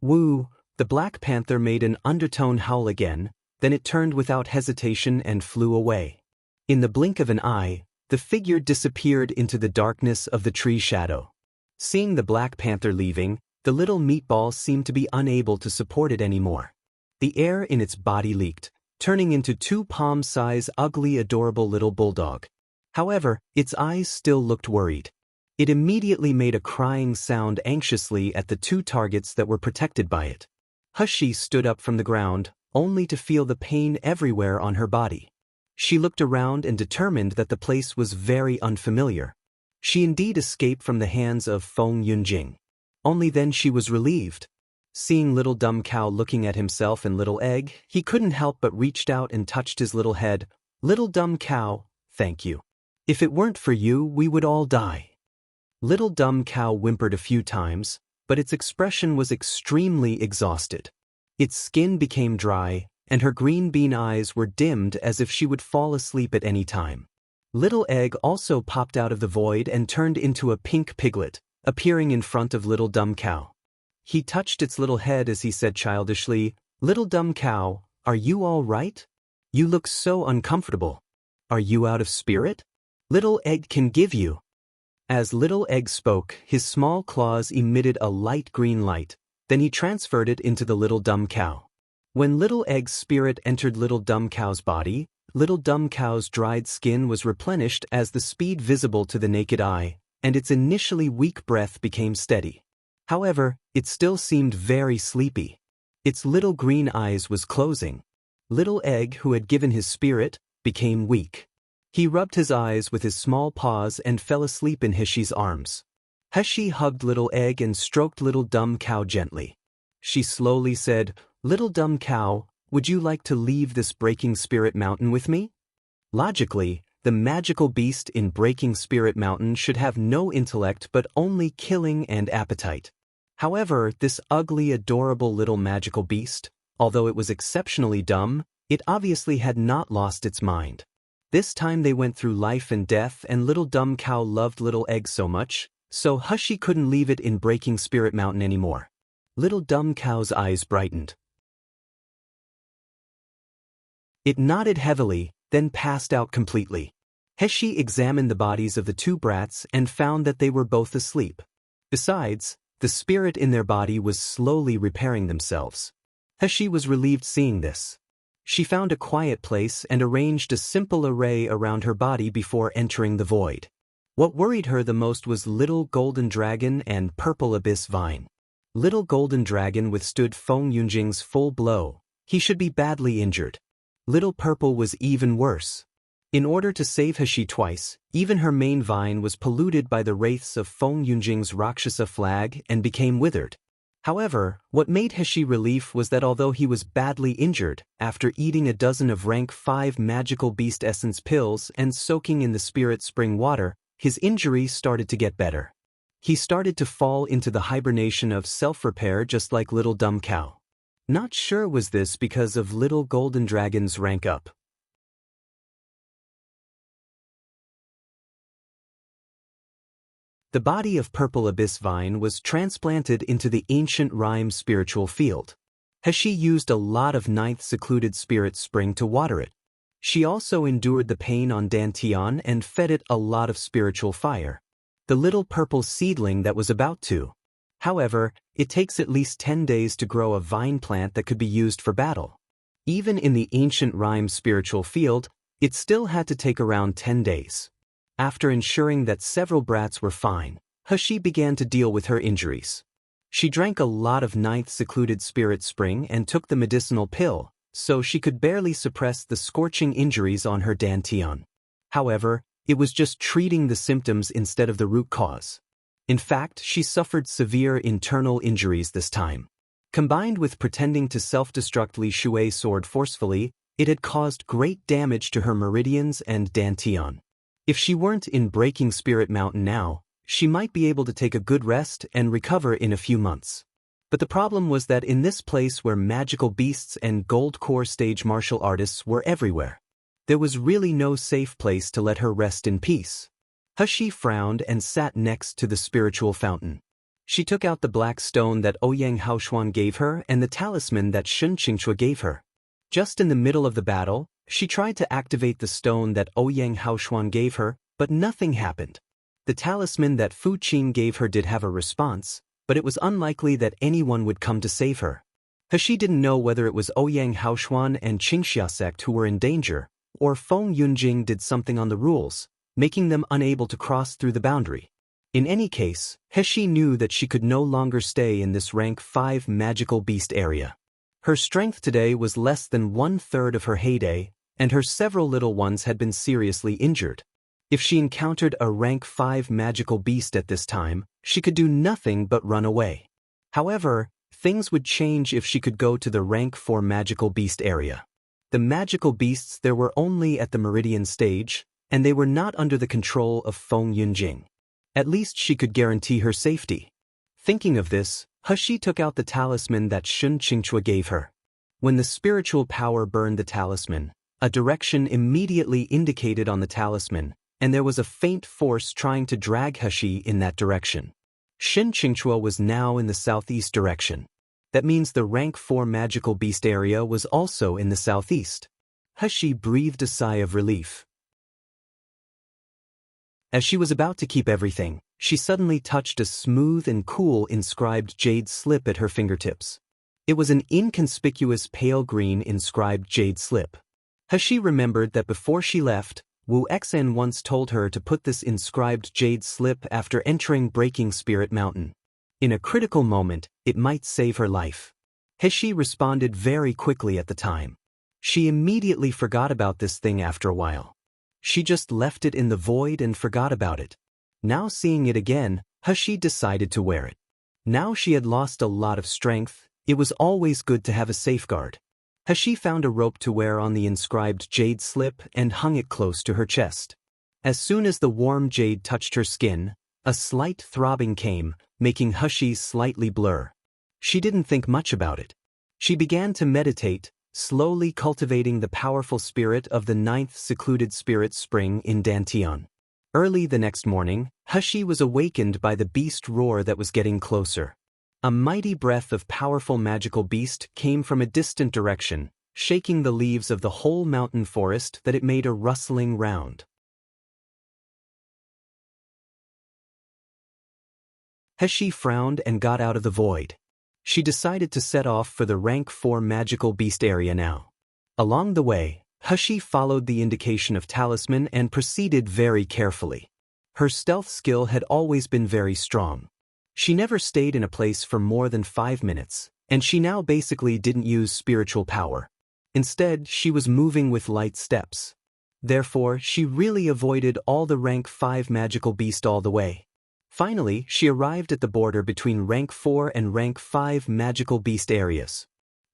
Woo! The Black Panther made an undertone howl again, then it turned without hesitation and flew away. In the blink of an eye, the figure disappeared into the darkness of the tree shadow. Seeing the Black Panther leaving, the little meatball seemed to be unable to support it anymore. The air in its body leaked, turning into two palm-size ugly adorable little bulldog. However, its eyes still looked worried. It immediately made a crying sound anxiously at the two targets that were protected by it. Hushi stood up from the ground, only to feel the pain everywhere on her body. She looked around and determined that the place was very unfamiliar. She indeed escaped from the hands of Feng Yunjing. Only then she was relieved. Seeing Little Dumb Cow looking at himself and Little Egg, he couldn't help but reached out and touched his little head. Little Dumb Cow, thank you. If it weren't for you, we would all die. Little Dumb Cow whimpered a few times, but its expression was extremely exhausted. Its skin became dry, and her green bean eyes were dimmed as if she would fall asleep at any time. Little Egg also popped out of the void and turned into a pink piglet, appearing in front of Little Dumb Cow. He touched its little head as he said childishly, Little Dumb Cow, are you all right? You look so uncomfortable. Are you out of spirit? Little Egg can give you. As Little Egg spoke, his small claws emitted a light green light, then he transferred it into the Little Dumb Cow. When Little Egg's spirit entered Little Dumb Cow's body, Little Dumb Cow's dried skin was replenished as the speed visible to the naked eye, and its initially weak breath became steady. However, it still seemed very sleepy. Its little green eyes was closing. Little Egg, who had given his spirit, became weak. He rubbed his eyes with his small paws and fell asleep in Hishi's arms. Hishi hugged Little Egg and stroked Little Dumb Cow gently. She slowly said, Little Dumb Cow, would you like to leave this Breaking Spirit Mountain with me? Logically, the magical beast in Breaking Spirit Mountain should have no intellect but only killing and appetite. However, this ugly, adorable little magical beast, although it was exceptionally dumb, it obviously had not lost its mind. This time they went through life and death, and Little Dumb Cow loved Little Egg so much, so Hushi couldn't leave it in Breaking Spirit Mountain anymore. Little Dumb Cow's eyes brightened. It nodded heavily, then passed out completely. Hishi examined the bodies of the two brats and found that they were both asleep. Besides, the spirit in their body was slowly repairing themselves. Hishi was relieved seeing this. She found a quiet place and arranged a simple array around her body before entering the void. What worried her the most was Little Golden Dragon and Purple Abyss Vine. Little Golden Dragon withstood Feng Yunjing's full blow. He should be badly injured. Little Purple was even worse. In order to save Hishi twice, even her main vine was polluted by the wraiths of Feng Yunjing's Rakshasa flag and became withered. However, what made Hishi relief was that although he was badly injured, after eating a dozen of rank 5 magical beast essence pills and soaking in the spirit spring water, his injury started to get better. He started to fall into the hibernation of self-repair just like Little Dumb Cow. Not sure was this because of Little Golden Dragon's rank up. The body of Purple Abyss Vine was transplanted into the ancient Rhyme spiritual field. Hishi used a lot of 9th secluded spirit spring to water it. She also endured the pain on Dantian and fed it a lot of spiritual fire. The little purple seedling that was about to. However, it takes at least 10 days to grow a vine plant that could be used for battle. Even in the ancient Rhyme spiritual field, it still had to take around 10 days. After ensuring that several brats were fine, Hishi began to deal with her injuries. She drank a lot of 9th secluded spirit spring and took the medicinal pill, so she could barely suppress the scorching injuries on her Dantian. However, it was just treating the symptoms instead of the root cause. In fact, she suffered severe internal injuries this time. Combined with pretending to self-destruct Li Shui's sword forcefully, it had caused great damage to her meridians and Dantian. If she weren't in Breaking Spirit Mountain now, she might be able to take a good rest and recover in a few months. But the problem was that in this place where magical beasts and gold core stage martial artists were everywhere, there was really no safe place to let her rest in peace. Hishi frowned and sat next to the spiritual fountain. She took out the black stone that Ouyang Haoshuan gave her and the talisman that Shun Qingchua gave her. Just in the middle of the battle, she tried to activate the stone that Ouyang Haoshuan gave her, but nothing happened. The talisman that Fu Qin gave her did have a response, but it was unlikely that anyone would come to save her. She didn't know whether it was Ouyang Haoshuan and Qingxia sect who were in danger, or Feng Yunjing did something on the rules, making them unable to cross through the boundary. In any case, He knew that she could no longer stay in this rank 5 magical beast area. Her strength today was less than 1/3 of her heyday, and her several little ones had been seriously injured. If she encountered a rank 5 magical beast at this time, she could do nothing but run away. However, things would change if she could go to the rank 4 magical beast area. The magical beasts there were only at the meridian stage, and they were not under the control of Feng Yunjing. At least she could guarantee her safety. Thinking of this, He took out the talisman that Shun Qingchua gave her. When the spiritual power burned the talisman, a direction immediately indicated on the talisman, and there was a faint force trying to drag He in that direction. Shun Qingchua was now in the southeast direction. That means the rank 4 magical beast area was also in the southeast. He breathed a sigh of relief. As she was about to keep everything, she suddenly touched a smooth and cool inscribed jade slip at her fingertips. It was an inconspicuous pale green inscribed jade slip. She remembered that before she left, Wu Xen once told her to put this inscribed jade slip after entering Breaking Spirit Mountain. In a critical moment, it might save her life. He responded very quickly at the time. She immediately forgot about this thing after a while. She just left it in the void and forgot about it. Now seeing it again, He decided to wear it. Now she had lost a lot of strength, it was always good to have a safeguard. He found a rope to wear on the inscribed jade slip and hung it close to her chest. As soon as the warm jade touched her skin, a slight throbbing came, making He slightly blur. She didn't think much about it. She began to meditate, slowly cultivating the powerful spirit of the 9th secluded spirit spring in Dantian. Early the next morning, He was awakened by the beast roar that was getting closer. A mighty breath of powerful magical beast came from a distant direction, shaking the leaves of the whole mountain forest that it made a rustling round. He frowned and got out of the void. She decided to set off for the rank 4 magical beast area now. Along the way, He followed the indication of talisman and proceeded very carefully. Her stealth skill had always been very strong. She never stayed in a place for more than 5 minutes, and she now basically didn't use spiritual power. Instead, she was moving with light steps. Therefore, she really avoided all the rank 5 magical beast all the way. Finally, she arrived at the border between rank 4 and rank 5 magical beast areas.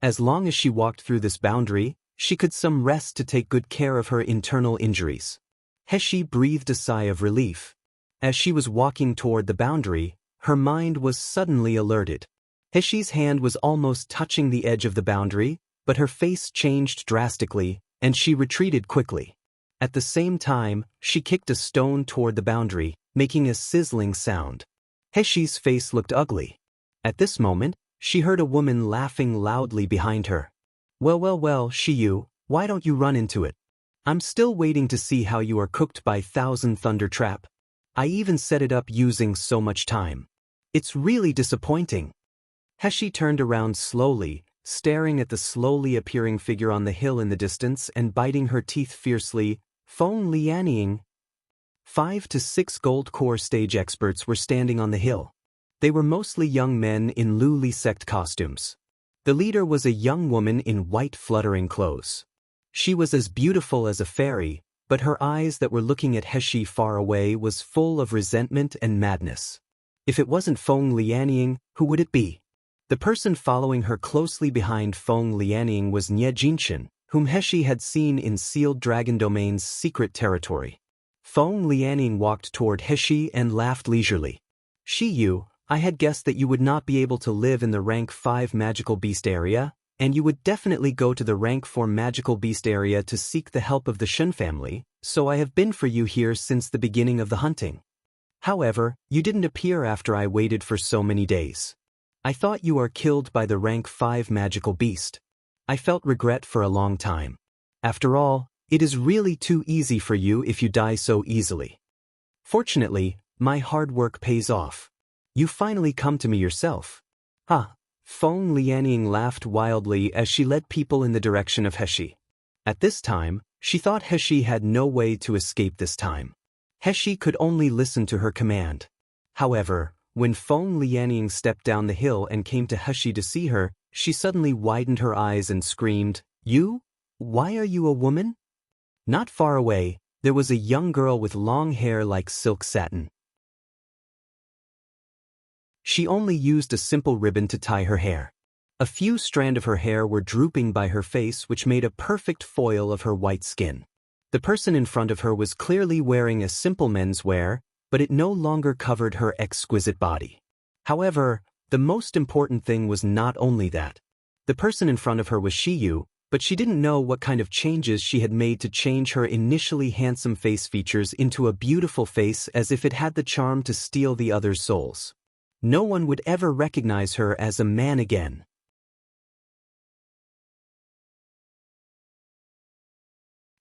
As long as she walked through this boundary, she could some rest to take good care of her internal injuries. He breathed a sigh of relief. As she was walking toward the boundary, her mind was suddenly alerted. He's hand was almost touching the edge of the boundary, but her face changed drastically, and she retreated quickly. At the same time, she kicked a stone toward the boundary, making a sizzling sound. He's face looked ugly. At this moment, she heard a woman laughing loudly behind her. Well, Shiyu, why don't you run into it? I'm still waiting to see how you are cooked by Thousand Thunder Trap. I even set it up using so much time. It's really disappointing. He turned around slowly, staring at the slowly appearing figure on the hill in the distance and biting her teeth fiercely. Feng Lianying. 5 to 6 gold core stage experts were standing on the hill. They were mostly young men in Lu Li sect costumes. The leader was a young woman in white fluttering clothes. She was as beautiful as a fairy, but her eyes that were looking at He far away was full of resentment and madness. If it wasn't Feng Lianying, who would it be? The person following her closely behind Feng Lianying was Nie Jinshin, whom He had seen in Sealed Dragon Domain's secret territory. Feng Lianying walked toward He and laughed leisurely. Shiyu, I had guessed that you would not be able to live in the rank 5 magical beast area, and you would definitely go to the rank 4 magical beast area to seek the help of the Shun family, so I have been for you here since the beginning of the hunting. However, you didn't appear after I waited for so many days. I thought you are killed by the rank 5 magical beast. I felt regret for a long time. After all, it is really too easy for you if you die so easily. Fortunately, my hard work pays off. You finally come to me yourself. Ha! Feng Lianying laughed wildly as she led people in the direction of Heshi. At this time, she thought Heshi had no way to escape this time. Heshi could only listen to her command. However, when Feng Lianying stepped down the hill and came to Heshi to see her, she suddenly widened her eyes and screamed, "You? Why are you a woman?" Not far away, there was a young girl with long hair like silk satin. She only used a simple ribbon to tie her hair. A few strands of her hair were drooping by her face, which made a perfect foil of her white skin. The person in front of her was clearly wearing a simple menswear, but it no longer covered her exquisite body. However, the most important thing was not only that. The person in front of her was Shiyu, but she didn't know what kind of changes she had made to change her initially handsome face features into a beautiful face, as if it had the charm to steal the other's souls. No one would ever recognize her as a man again.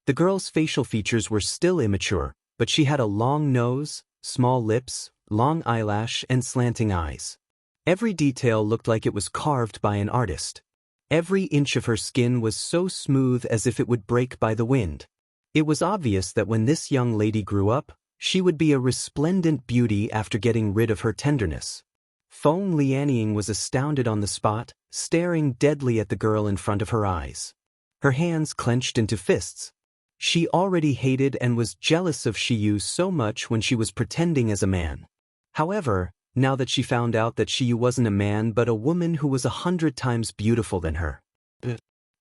The girl's facial features were still immature, but she had a long nose, small lips, long eyelash, and slanting eyes. Every detail looked like it was carved by an artist. Every inch of her skin was so smooth as if it would break by the wind. It was obvious that when this young lady grew up, she would be a resplendent beauty after getting rid of her tenderness. Feng Lianying was astounded on the spot, staring deadly at the girl in front of her eyes. Her hands clenched into fists. She already hated and was jealous of Shiyu so much when she was pretending as a man. However, now that she found out that Shiyu wasn't a man but a woman who was 100 times beautiful than her.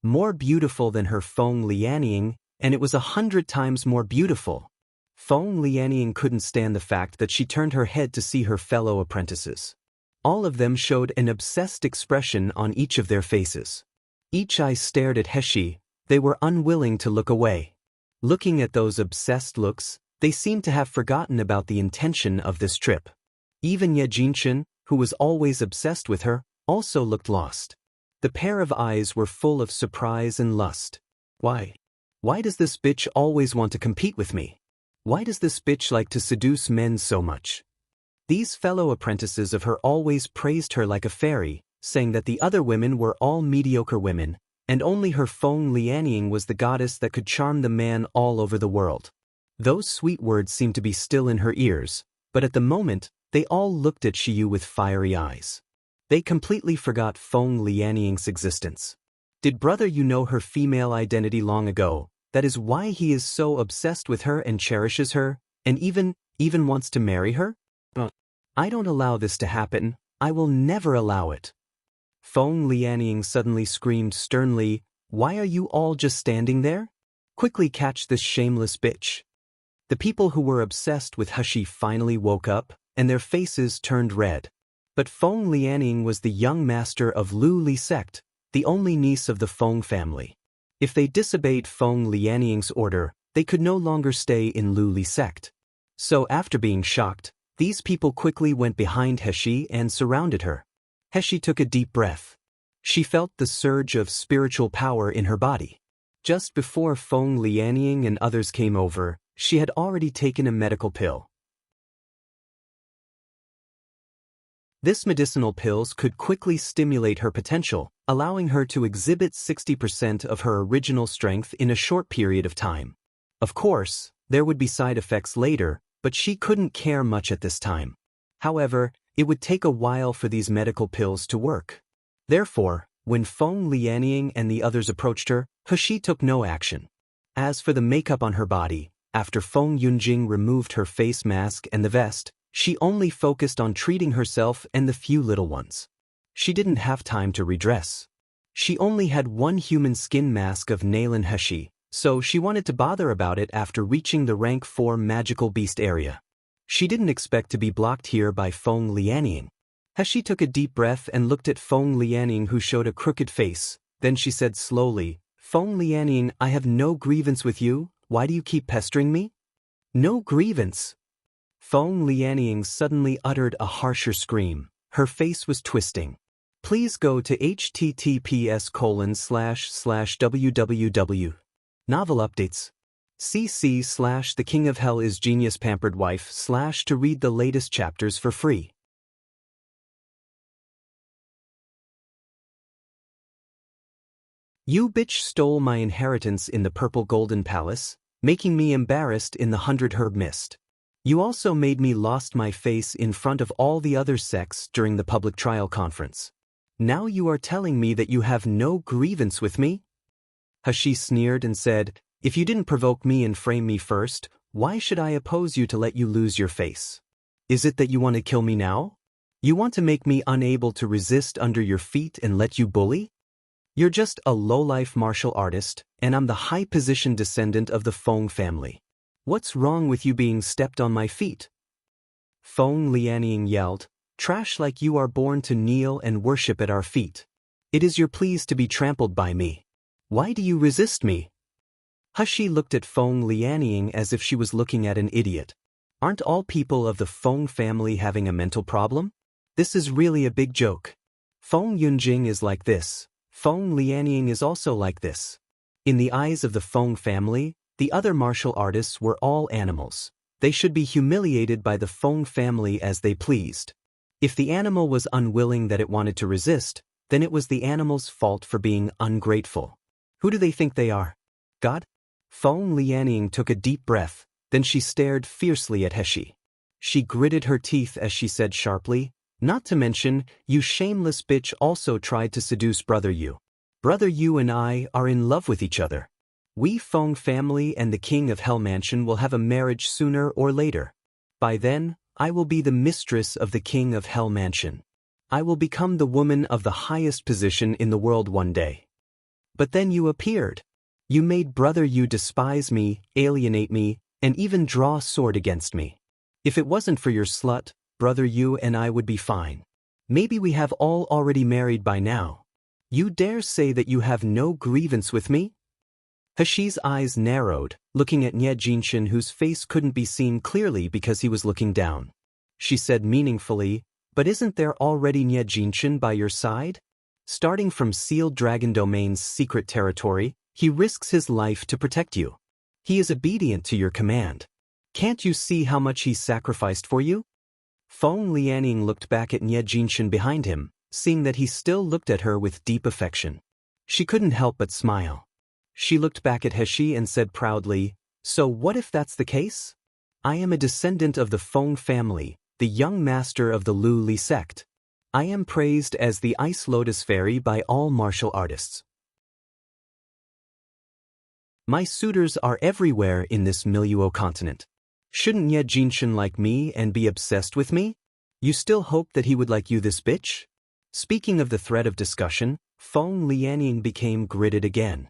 More beautiful than her Feng Lianying, and it was 100 times more beautiful. Feng Lianying couldn't stand the fact that she turned her head to see her fellow apprentices. All of them showed an obsessed expression on each of their faces. Each eye stared at Heshi. They were unwilling to look away. Looking at those obsessed looks, they seemed to have forgotten about the intention of this trip. Even Ye Jinshin, who was always obsessed with her, also looked lost. The pair of eyes were full of surprise and lust. Why? Why does this bitch always want to compete with me? Why does this bitch like to seduce men so much? These fellow apprentices of her always praised her like a fairy, saying that the other women were all mediocre women, and only her Feng Lianying was the goddess that could charm the man all over the world. Those sweet words seemed to be still in her ears, but at the moment, they all looked at Shiyu with fiery eyes. They completely forgot Feng Lianying's existence. Did brother you know her female identity long ago? That is why he is so obsessed with her and cherishes her, and even wants to marry her? I don't allow this to happen. I will never allow it. Feng Lianying suddenly screamed sternly, "Why are you all just standing there? Quickly catch this shameless bitch." The people who were obsessed with Heshi finally woke up, and their faces turned red. But Feng Lianying was the young master of Lu Li sect, the only niece of the Feng family. If they disobeyed Feng Lianying's order, they could no longer stay in Lu Li sect. So after being shocked, these people quickly went behind Heshi and surrounded her. Heshi took a deep breath. She felt the surge of spiritual power in her body. Just before Feng Lianying and others came over, she had already taken a medical pill. This medicinal pills could quickly stimulate her potential, allowing her to exhibit 60% of her original strength in a short period of time. Of course, there would be side effects later, but she couldn't care much at this time. However, it would take a while for these medical pills to work. Therefore, when Feng Lianying and the others approached her, Heshi took no action. As for the makeup on her body, after Feng Yunjing removed her face mask and the vest, she only focused on treating herself and the few little ones. She didn't have time to redress. She only had one human skin mask of Nailan Heshi, so she wanted to bother about it after reaching the rank 4 magical beast area. She didn't expect to be blocked here by Feng Lianying. Heshi took a deep breath and looked at Feng Lianying, who showed a crooked face. Then she said slowly, "Feng Lianying, I have no grievance with you. Why do you keep pestering me?" "No grievance." Feng Lianying suddenly uttered a harsher scream. Her face was twisting. Please go to https://www. Novel updates. cc/ The King of Hell is Genius Pampered Wife / to read the latest chapters for free. You bitch stole my inheritance in the purple golden palace, making me embarrassed in the 100 herb mist. You also made me lost my face in front of all the other sects during the public trial conference. Now you are telling me that you have no grievance with me? Hashi sneered and said, if you didn't provoke me and frame me first, why should I oppose you to let you lose your face? Is it that you want to kill me now? You want to make me unable to resist under your feet and let you bully? You're just a low-life martial artist, and I'm the high-positioned descendant of the Feng family. What's wrong with you being stepped on my feet? Feng Lianying yelled, trash like you are born to kneel and worship at our feet. It is your pleas to be trampled by me. Why do you resist me? Hashi looked at Feng Lianying as if she was looking at an idiot. Aren't all people of the Feng family having a mental problem? This is really a big joke. Feng Yunjing is like this. Feng Lianying is also like this. In the eyes of the Feng family, the other martial artists were all animals. They should be humiliated by the Feng family as they pleased. If the animal was unwilling that it wanted to resist, then it was the animal's fault for being ungrateful. Who do they think they are? God? Feng Lianying took a deep breath, then she stared fiercely at Heshi. She gritted her teeth as she said sharply, not to mention, you shameless bitch also tried to seduce Brother Yu. Brother Yu and I are in love with each other. We Feng family and the King of Hell Mansion will have a marriage sooner or later. By then, I will be the mistress of the King of Hell Mansion. I will become the woman of the highest position in the world one day. But then you appeared. You made Brother Yu despise me, alienate me, and even draw a sword against me. If it wasn't for your slut, Brother Yu and I would be fine. Maybe we have all already married by now. You dare say that you have no grievance with me? Hashi's eyes narrowed, looking at Nye Jinshin whose face couldn't be seen clearly because he was looking down. She said meaningfully, but isn't there already Nye Jinshin by your side? Starting from Sealed Dragon Domain's secret territory, he risks his life to protect you. He is obedient to your command. Can't you see how much he sacrificed for you? Feng Lianying looked back at Nye Jinshin behind him, seeing that he still looked at her with deep affection. She couldn't help but smile. She looked back at Heshi and said proudly, so what if that's the case? I am a descendant of the Feng family, the young master of the Lu Li sect. I am praised as the Ice Lotus Fairy by all martial artists. My suitors are everywhere in this Miluo continent. Shouldn't Nye Jinshin like me and be obsessed with me? You still hope that he would like you, this bitch? Speaking of the thread of discussion, Feng Lianying became gritted again.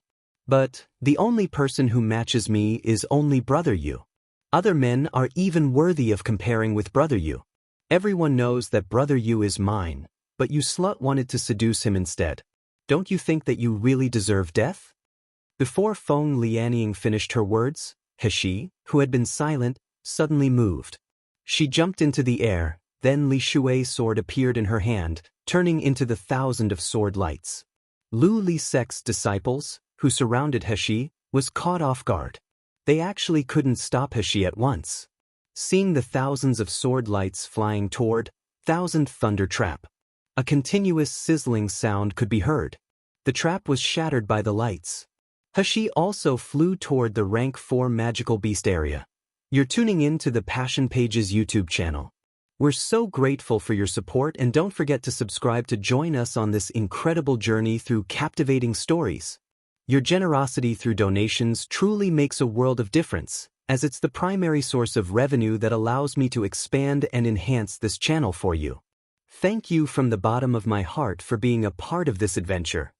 But the only person who matches me is only Brother Yu. Other men are even worthy of comparing with Brother Yu. Everyone knows that Brother Yu is mine, but you slut wanted to seduce him instead. Don't you think that you really deserve death? Before Feng Lianying finished her words, Heshi, who had been silent, suddenly moved. She jumped into the air, then Li Shui's sword appeared in her hand, turning into the 1,000 of sword lights. Lu Li sect's disciples, who surrounded Heshi, was caught off guard. They actually couldn't stop Heshi at once. Seeing the thousands of sword lights flying toward, 1,000th thunder trap. A continuous sizzling sound could be heard. The trap was shattered by the lights. Heshi also flew toward the rank 4 magical beast area. You're tuning in to the Passion Pages YouTube channel. We're so grateful for your support, and don't forget to subscribe to join us on this incredible journey through captivating stories. Your generosity through donations truly makes a world of difference, as it's the primary source of revenue that allows me to expand and enhance this channel for you. Thank you from the bottom of my heart for being a part of this adventure.